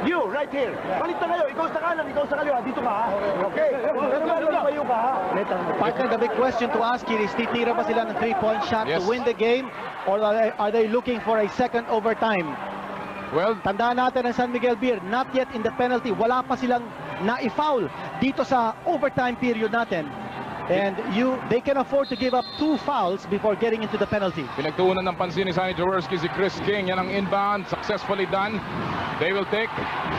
you, right here. Palit na kayo. Ikaw sa kanan, ikaw sa kaliwa. Dito ka, ha? Okay? Pero Malo, lumayo ka, ha? Partner, the big question to ask here is, titira ba sila ng 3-point shot Yes. to win the game? Or are they looking for a second overtime? Well, Tandaan natin ang San Miguel Beer, not yet in the penalty. Wala pa silang na-foul dito sa overtime period natin. And they can afford to give up 2 fouls before getting into the penalty. pinagtuunan ng pansin ni Sonny Jaworski si Chris King. Yan ang inbound. Successfully done. They will take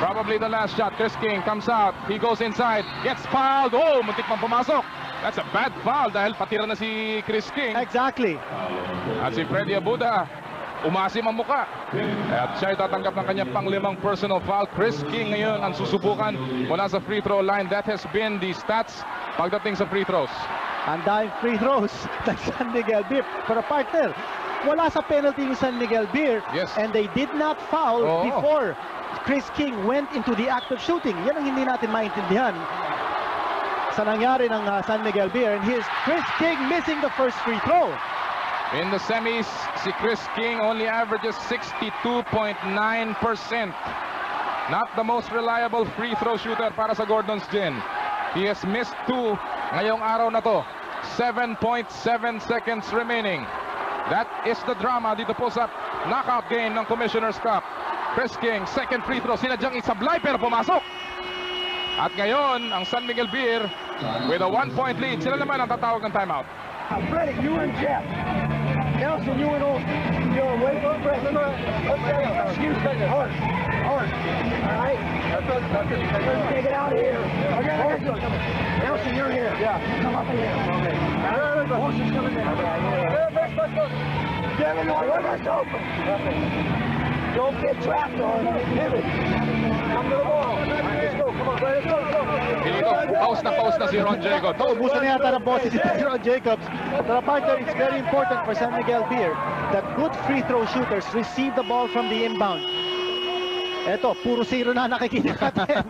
probably the last shot. Chris King comes out. He goes inside. Gets fouled. Oh, muntik pang pumasok. That's a bad foul dahil patira na si Chris King. Exactly. At si Freddy Abuda, umasim ang muka. At siya ay tatanggap ng kanyang pang-5 personal foul. Chris King ngayon ang susubukan mula sa free throw line. That has been the stats pagdating sa free throws. Ang daming free throws ng San Miguel Beer. For a partner, wala sa penalty yung San Miguel Beer. Yes. And they did not foul Oo. before Chris King went into the act of shooting. Yan ang hindi natin maintindihan sa nangyari ng San Miguel Beer. And here's Chris King missing the first free throw. In the semis, si Chris King only averages 62.9%. Not the most reliable free throw shooter para sa Gordon's Gin. He has missed 2 ngayong araw na to. 7.7 seconds remaining. That is the drama dito po sa knockout game ng Commissioner's Cup. Chris King, second free throw. Sinadyang isablay pero pumasok. At ngayon, ang San Miguel Beer with a 1-point lead. Sila naman ang tatawag ng timeout. Freddie, you and Jeff. Nelson, you and Olsen. You're away from Freddie. Okay, excuse me. Hard. All right? Let's take it out here. Okay, Nelson, you're here. Yeah. Come up in here. Okay. Olsen's coming in. Let's go. Devin, let's open. Don't get trapped on it. Pivot. Come to the ball. Let's go. Come on, let's go. Dito, pause na si Ron Jacobs. Ubusan na yata ng boses si Ron Jacobs. Pero partner, it's very important for San Miguel Beer that good free throw shooters receive the ball from the inbound. Eto, puro 0 na nakikita natin.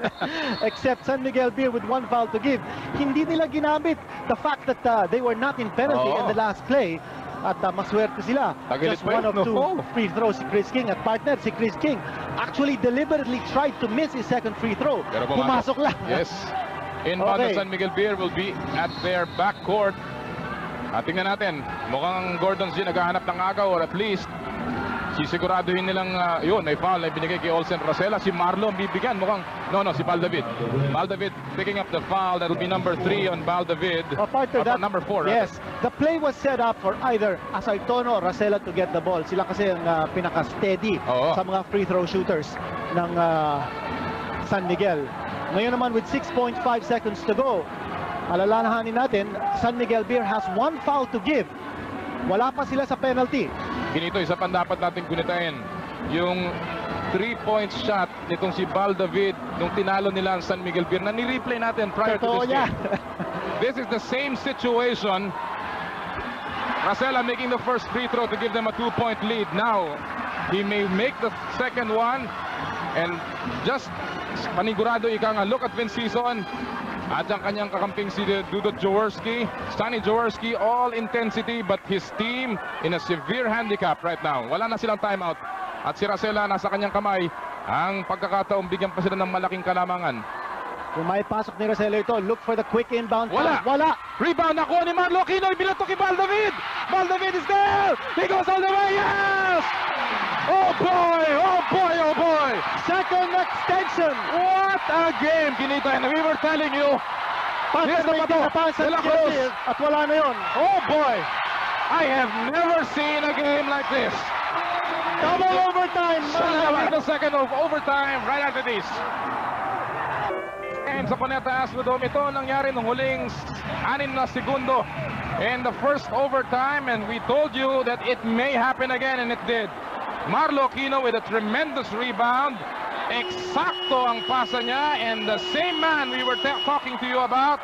Except San Miguel Beer with 1 foul to give. Hindi nila ginamit the fact that they were not in penalty in the last play. At maswerte sila. Just 1 of 2 free throws si Chris King. At partner, si Chris King actually deliberately tried to miss his second free throw. Pero pumasok lang. Yes. Inbound Okay. ng San Miguel Beer will be at their backcourt. At tingnan natin, mukhang Gordon's Gin naghahanap ng agaw or at least sisiguraduhin nilang yun, may foul na ibinigay kay Olsen Rosella. Si Marlon bibigyan, mukhang si Baldavid. Baldavid picking up the foul. That will be number 3 on Baldavid. Partner, that, number 4. Yes, the play was set up for either Asaytono or Rosella to get the ball. Sila kasi ang pinaka-steady sa mga free throw shooters ng San Miguel. Ngayon naman with 6.5 seconds to go, alalahanin natin, San Miguel Beer has 1 foul to give. Wala pa sila sa penalty. Ginito, isa pang dapat natin gunitain. Yung 3-point shot nitong si Bal David nung tinalo nila ang San Miguel Beer na ni-replay natin prior to this game. This is the same situation. Racela making the first free throw to give them a 2-point lead. Now, he may make the second one and just panigurado ika nga, look at Vince Sison at ang kanyang kakamping si Dudut Jaworski, Sonny Jaworski, all intensity but his team in a severe handicap right now. Wala na silang timeout at si Racela nasa kanyang kamay ang pagkakataong bigyan pa sila ng malaking kalamangan. Kung may pasok ni Racela ito, look for the quick inbound. Wala! Wala! Rebound ako ni Marlo Aquino, binato kay Bal David! Bal David is there! He goes all the way, yes! Oh boy! Oh boy! Oh boy! Second extension! What a game, Kinito! And we were telling you, Pasok na ito pa sa De La Cruz. at wala na yun. Oh boy! I have never seen a game like this. Double overtime! The second of overtime right after this. And sa Cuneta Astrodome, ito nangyari nung huling 6 na segundo in the first overtime, and we told you that it may happen again, and it did. Marlo Aquino with a tremendous rebound. Eksakto ang pasa niya, and the same man we were talking to you about,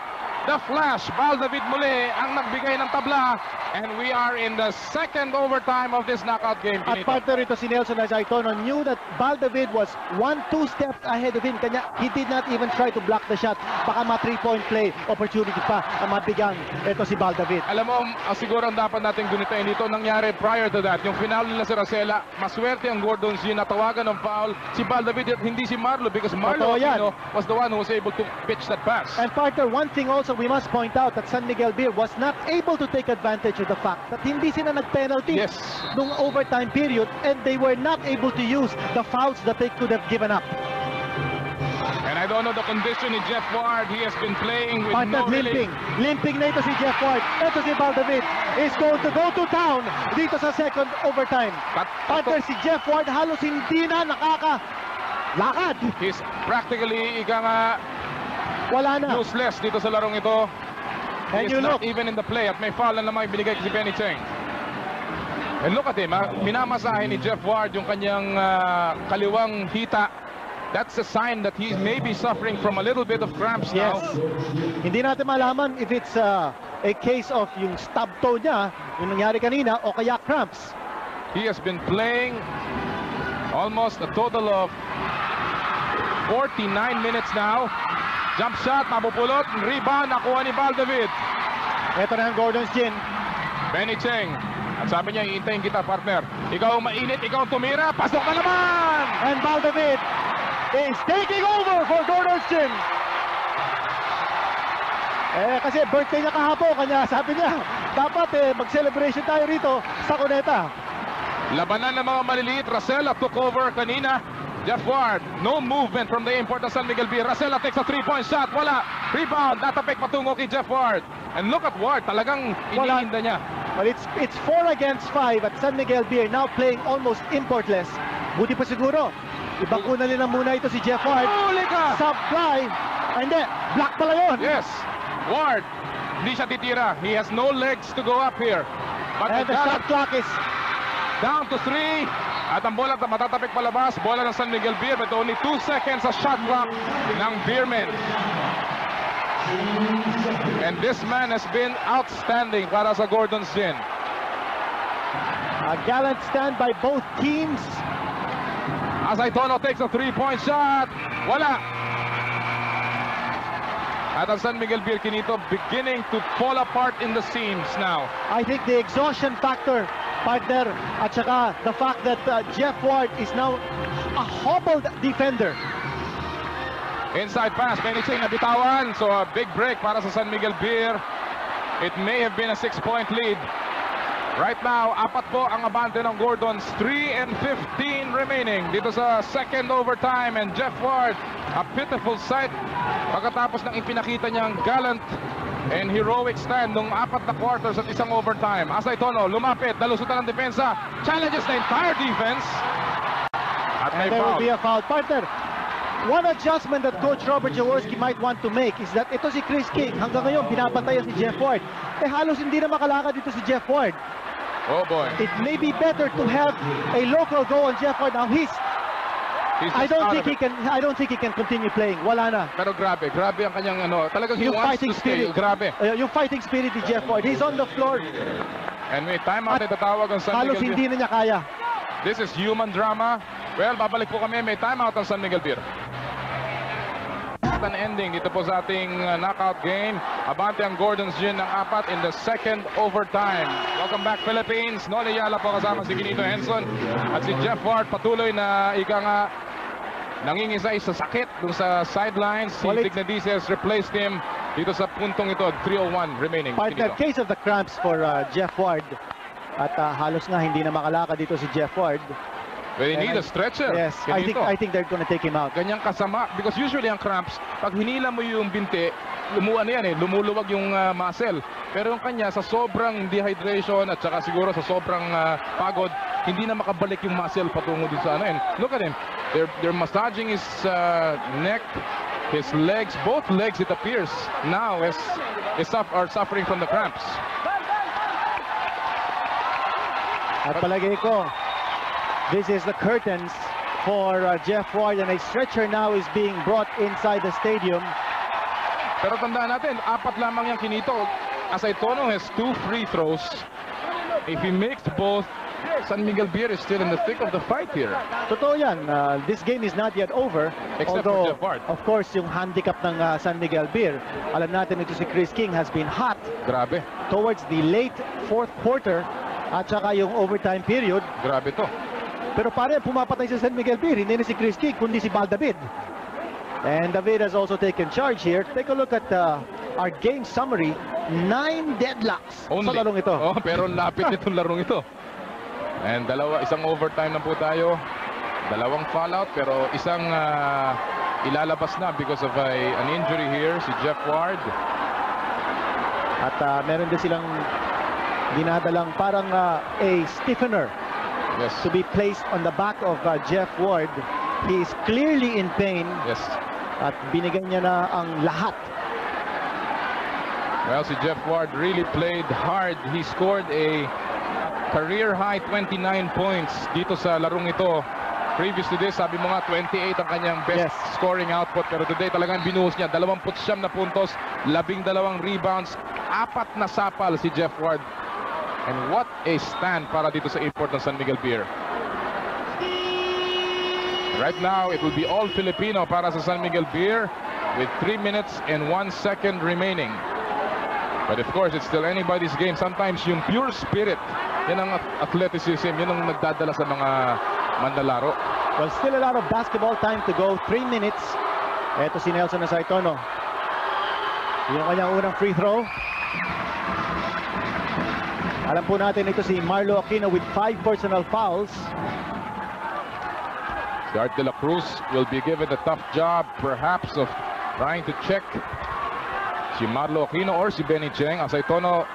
the Flash, Bal David muli ang nagbigay ng tabla, and we are in the second overtime of this knockout game. At partner ito si Nelson Azaitono knew that Bal David was 1-2 steps ahead of him. Kanya, he did not even try to block the shot. Baka ma 3-point play opportunity pa ang mabigyan ito si Bal David. Alam mo, siguro ang dapat natin gunitain dito, nangyari prior to that, yung final nila si Racela, maswerte ang Gordon Z, natawagan ng foul si Bal David at hindi si Marlo, because Marlo Aquino was the one who was able to pitch that pass. And partner, one thing also we must point out that San Miguel Beer was not able to take advantage of the fact that hindi sila nag-penalty nung overtime period, and they were not able to use the fouls that they could have given up. And I don't know the condition ni Jeff Ward. He has been playing with partner, no relief. limping na ito si Jeff Ward. Ito si Bal David is going to go to town dito sa second overtime. Partner, si Jeff Ward halos hindi na nakakalakad. He's practically wala na, useless dito sa larong ito. And He's you not look, even in the play at may foul na naman ibinigay si Benny Cheng. And look at him, minamasahe ni Jeff Ward yung kanyang kaliwang hita. That's a sign that he may be suffering from a little bit of cramps now. Hindi natin malaman if it's a case of yung stub toe niya, yung nangyari kanina, o kaya cramps. He has been playing almost a total of 49 minutes now. Jump shot, mapupulot, rebound, nakuha ni Bal David. Ito na ang Gordon's Gin. Benny Cheng. At sabi niya, iintayin kita, partner. Ikaw ang mainit, ikaw ang tumira, pasok na naman! And Bal David is taking over for Gordon's Gin. Kasi birthday niya kahapon, kanya sabi niya, dapat mag-celebration tayo rito sa Cuneta. Labanan ng mga maliliit. Racela took over kanina. Jeff Ward, no movement from the import of San Miguel Beer. Racela takes a 3-point shot. Wala. Rebound. Natapik patungo kay Jeff Ward. And look at Ward. Talagang iniinda niya. But it's 4 against 5 at San Miguel Beer now playing almost importless. Buti pa siguro. Ibakuna nila muna ito si Jeff Ward. Huli ka! Supply. Hindi. Block pala yun. Yes. Ward. Hindi siya titira. He has no legs to go up here. But and the shot clock is down to 3. At ang bola matatapik palabas. Bola ng San Miguel Beer, but only 2 seconds sa shot clock ng Beermen. And this man has been outstanding para sa Gordon's Gin. A gallant stand by both teams. Azaitono takes a 3-point shot. Wala. At ang San Miguel Beer, Kinito, beginning to fall apart in the seams now. I think the exhaustion factor, partner, at saka the fact that Jeff Ward is now a hobbled defender. Inside pass, Benny Cheng nabitawan. So a big break para sa San Miguel Beer. It may have been a 6-point lead. Right now, 4 po ang abante ng Gordons. 3 and 15 remaining dito sa second overtime. And Jeff Ward, a pitiful sight pagkatapos ng ipinakita niyang gallant and heroic stand nung 4 na quarters at isang overtime. Azaitono lumapit, nalusutan ng depensa, challenges the entire defense. At may there foul. will be a foul. Partner, One adjustment that Coach Robert Jaworski might want to make is that ito si Chris King, hanggang ngayon binabantayan si Jeff Ward. Halos hindi na makalakad dito si Jeff Ward. Oh boy. It may be better to have a local go on Jeff Ward. Now I don't think he can continue playing. Wala na. Pero grabe ang kanyang talagang he yung wants to stay. Grabe. Yung fighting spirit ni Jeff Ward. He's on the floor. And may timeout na tatawag ang San Miguel Halos hindi na niya kaya. This is human drama. Well, babalik po kami. May timeout ang San Miguel Beer. An ending dito po sa ating knockout game. Abante ang Gordon's Gin ng 4 in the second overtime. Welcome back, Philippines. Noli Yala po kasama si Ginito Henson at si Jeff Ward patuloy na nangingisay sa sakit dun sa sidelines. Si Dignadice has replaced him dito sa puntong ito. 3:01 remaining. Partner, case of the cramps for Jeff Ward. At halos nga hindi na makalakad dito si Jeff Ward. They need a stretcher. Yes, I think they're gonna take him out. Ganyang kasama. Because usually ang cramps, pag hinila mo yung binti, lumuluwag yung muscle. Pero yung kanya, sa sobrang dehydration at saka siguro sa sobrang pagod, hindi na makabalik yung muscle patungo dito sa And look at him. They're massaging his neck, his legs, both legs it appears now are suffering from the cramps. At palagay ko, this is the curtains for Jeff Ward, and a stretcher now is being brought inside the stadium. Pero tandaan natin, 4 lamang yung kinito. Asaytono has 2 free throws. If he makes both, San Miguel Beer is still in the thick of the fight here. Totoo yan. This game is not yet over. Except for Jeff Ward. Of course, yung handicap ng San Miguel Beer, alam natin ito si Chris King has been hot. Grabe. Towards the late fourth quarter at saka yung overtime period. Grabe to. Pero pare, pumapatay sa San Miguel Beer, hindi na si Chris King, kundi si Bal David. And David has also taken charge here. Take a look at our game summary. 9 deadlocks sa larong ito. Oh, pero lapit itong larong ito. And isang overtime na po tayo. 2 foul out, pero isang ilalabas na because of an injury here, si Jeff Ward. At meron din silang dinadalang parang a stiffener. Yes. To be placed on the back of Jeff Ward. He is clearly in pain. Yes. At binigyan niya na ang lahat. Well, si Jeff Ward really played hard. He scored a career high 29 points dito sa larong ito. Previous to this, sabi mo nga 28 ang kanyang best scoring output. Pero today talagang binuhos niya. 29 na puntos, 12 rebounds, 4 na sapal si Jeff Ward. And what a stand para dito sa import ng San Miguel Beer. Right now, it will be all Filipino para sa San Miguel Beer with 3 minutes and 1 second remaining. But of course, it's still anybody's game. Sometimes yung pure spirit, yan ang athleticism, yan ang nagdadala sa mga manlalaro. Well, still a lot of basketball time to go. 3 minutes. Ito si Nelson Asaytono. Yung kanyang unang free throw. Alam po natin ito si Marlo Aquino with 5 personal fouls. Art de la Cruz will be given the tough job perhaps of trying to check si Marlo Aquino or si Benny Cheng. Asaytono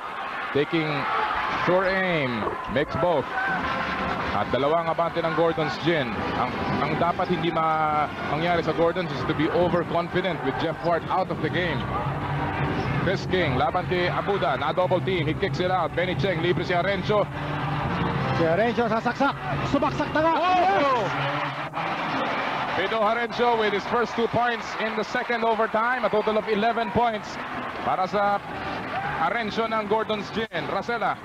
taking sure aim, makes both. At 2 abante ng Gordon's Gin. Ang dapat hindi mangyari sa Gordon's is to be overconfident with Jeff Ward out of the game. Chris King, laban kay Abuda, na double team, he kicks it out. Benny Cheng, libre si Arencio. Si Arencio sasaksak, sumaksak na nga. Oh! Pido Arencio with his first 2 points in the second overtime. A total of 11 points para sa Arencio ng Gordon's Gin. Racela,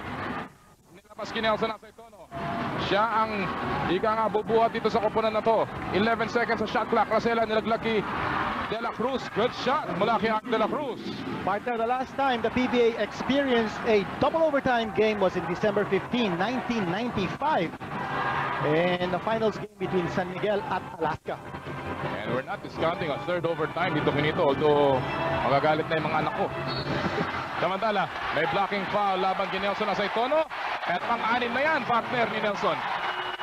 nilabas kay Nelson Asaytono. Siya ang bubuhat dito sa koponan na to. 11 seconds sa shot clock. Racela nilaglag kay De La Cruz. Good shot mula kay De La Cruz. Partner, the last time the PBA experienced a double overtime game was in December 15, 1995. In the finals game between San Miguel at Alaska. And we're not discounting a third overtime dito kinito, although magagalit na yung mga anak ko. Samantala, may blocking foul laban kay Nelson Asaytono. At pang-anim na yan, partner ni Nelson.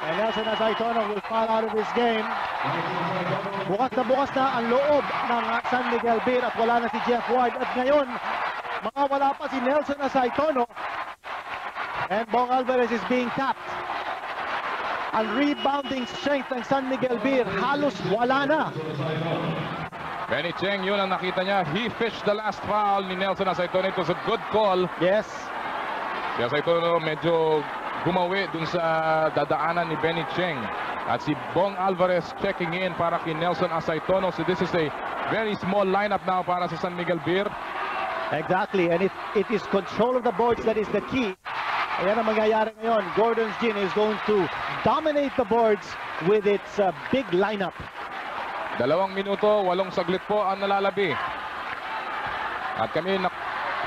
And Nelson Asaytono will fall out of this game. Bukas na ang loob ng San Miguel Beer at wala na si Jeff Ward. At ngayon, wala pa si Nelson Asaytono. And Bong Alvarez is being tapped. ang rebounding strength ng San Miguel Beer halos wala na. Benny Cheng, yun ang nakita niya. He fished the last foul ni Nelson Asaytono. It was a good call. Yes. Si Asaytono medyo gumawi dun sa dadaanan ni Benny Cheng. At si Bong Alvarez checking in para kay Nelson Asaytono. So this is a very small lineup now para sa San Miguel Beer. Exactly, and it is control of the boards that is the key. Ayan ang mangyayari ngayon. Gordon's Gin is going to dominate the boards with its big lineup. 2 minuto, 8 saglit po ang nalalabi. At kami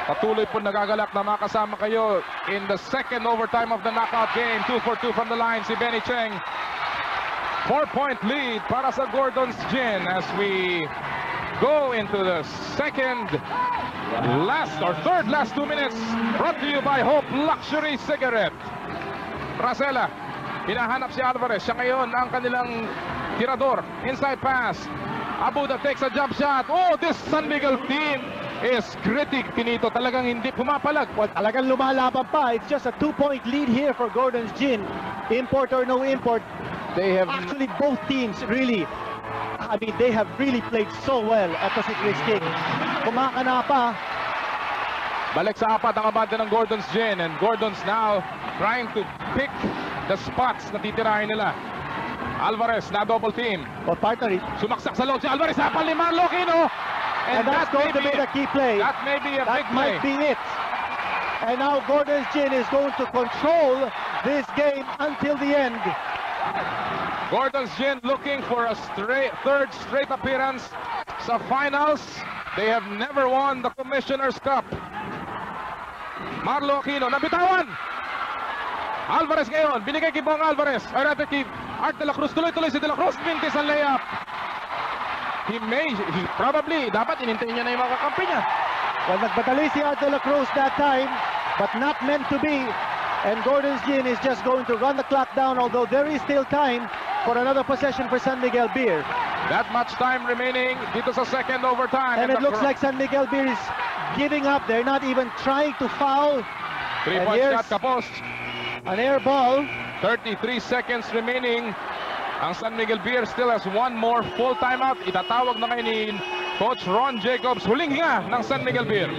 patuloy po nagagalak na makasama kayo in the second overtime of the knockout game. 2 for 2 from the line si Benny Cheng. 4-point lead para sa Gordon's Gin as we go into the third last 2 minutes. Brought to you by Hope Luxury Cigarette. Racela, hinahanap si Alvarez. Siya ngayon ang kanilang tirador. Inside pass. Abuda takes a jump shot. Oh, this San Miguel team is gritty, Tinito. Talagang hindi pumapalag. Well, talagang lumalaban pa. It's just a 2-point lead here for Gordon's Gin. Import or no import. They have actually both teams really, I mean, they have really played so well. Ito si Chris King. Kumakana pa. Balik sa apat ang abante ng Gordon's Gin. And Gordon's now trying to pick the spots na titirahin nila. Alvarez na double team. Well, partner, sumaksak sa loob si Alvarez. Hapal ni Marlo Aquino. And that's going to be the key play. That may be a big play. That might be it. And now Gordon's Gin is going to control this game until the end. Gordon's Gin looking for a third straight appearance sa finals. They have never won the Commissioner's Cup. Marlo Aquino, nabitawan! Alvarez ngayon, binigay kay Bong Alvarez. Ay rather kay Art de la Cruz. Tuloy-tuloy si de la Cruz. Mintis ang layup. He probably, dapat inintayin niya na yung mga kakampi niya. Well, nagbatali si Art de la Cruz that time, but not meant to be. And Gordon's Gin is just going to run the clock down, although there is still time for another possession for San Miguel Beer. That much time remaining dito sa second overtime. And it looks like San Miguel Beer is giving up. They're not even trying to foul. 3-point shot kapost. An air ball. 33 seconds remaining. Ang San Miguel Beer still has one more full timeout. Itatawag na ngayon ni Coach Ron Jacobs. Huling hinga ng San Miguel Beer.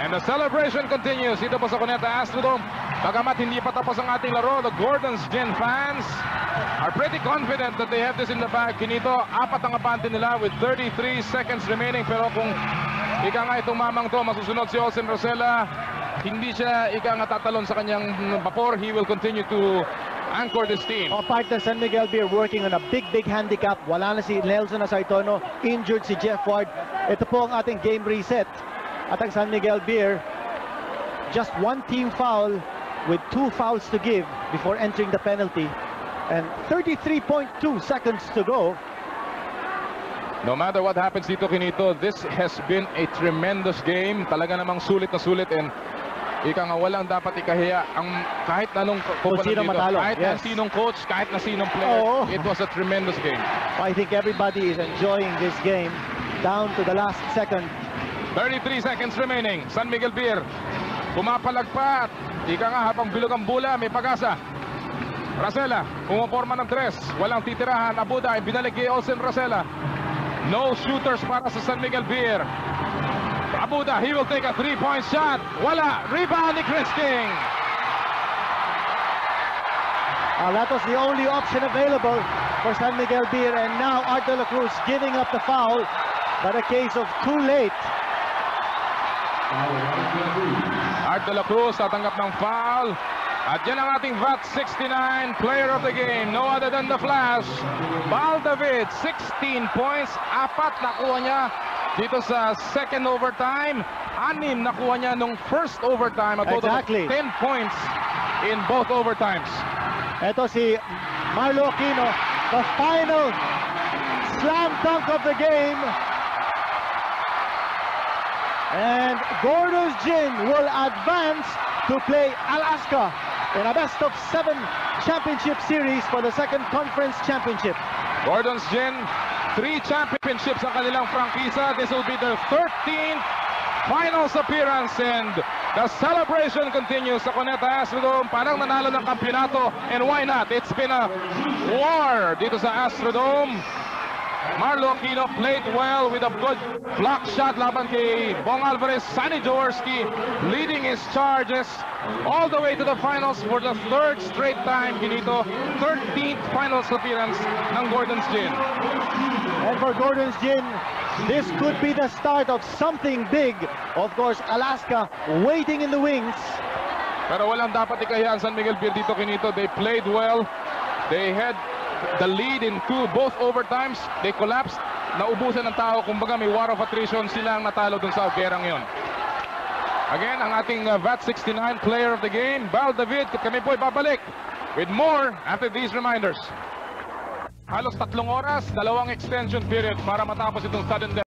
And the celebration continues. Dito po sa Cuneta Astrodome. Bagamat hindi pa tapos ang ating laro, the Gordon's Gin fans are pretty confident that they have this in the bag. Kinito, apat ang abante nila with 33 seconds remaining. Pero kung ika nga itong mamang to, masusunod si Olsen Rosella, hindi siya ika nga tatalon sa kanyang vapor. He will continue to anchor this team. Partner San Miguel Beer working on a big handicap. Wala na si Nelson Asaytono. Injured si Jeff Ward. Ito po ang ating game reset. At ang San Miguel Beer, just one team foul with 2 fouls to give before entering the penalty. And 33.2 seconds to go. No matter what happens dito, Kinito, this has been a tremendous game. Talaga namang sulit na sulit. And ika nga walang dapat ikahiya ang kahit anong kahit na sinong coach, kahit na sinong player. It was a tremendous game. I think everybody is enjoying this game down to the last second. 33 seconds remaining. San Miguel Beer pumapalag pa at ika nga habang bilog ang bula, may pag-asa. Racela, pumaporma ng 3. Walang titirahan. Abuda ay binalik kay Olsen Racela. No shooters para sa San Miguel Beer. Abuda, he will take a 3-point shot. Wala. Rebound ni Chris King. That was the only option available for San Miguel Beer. And now Art de la Cruz giving up the foul. But a case of too late. Art de la Cruz tatanggap ng foul. At yan ang ating VAT 69 player of the game. No other than the Flash. Val David, 16 points. 4 nakuha niya dito sa second overtime. 6 nakuha niya nung first overtime. A total of 10 points in both overtimes. Ito si Marlo Aquino. The final slam dunk of the game. And Gordon's Gin will advance to play Alaska in a best-of-7 championship series for the second conference championship. Gordon's Gin, 3 championships ang kanilang frankisa. This will be their 13th finals appearance, and the celebration continues sa Cuneta Astrodome. Parang nanalo ng kampiyonato, and why not? It's been a war dito sa Astrodome. Marlo Aquino played well with a good block shot laban kay Bong Alvarez. Sonny Jaworski leading his charges all the way to the finals for the third straight time. Ginito, 13th finals appearance ng Gordon's Gin. And for Gordon's Gin, this could be the start of something big. Of course, Alaska waiting in the wings. Pero walang dapat ikahiyan San Miguel Beer dito, Ginito. They played well. They had the lead in both overtimes. They collapsed. Naubusan ng tao. Kumbaga may war of attrition. Sila ang natalo dun sa gerang yon. Again, ang ating VAT 69 player of the game, Val David. Kami po ibabalik with more after these reminders. Halos 3 oras, 2 extension period para matapos itong sudden death.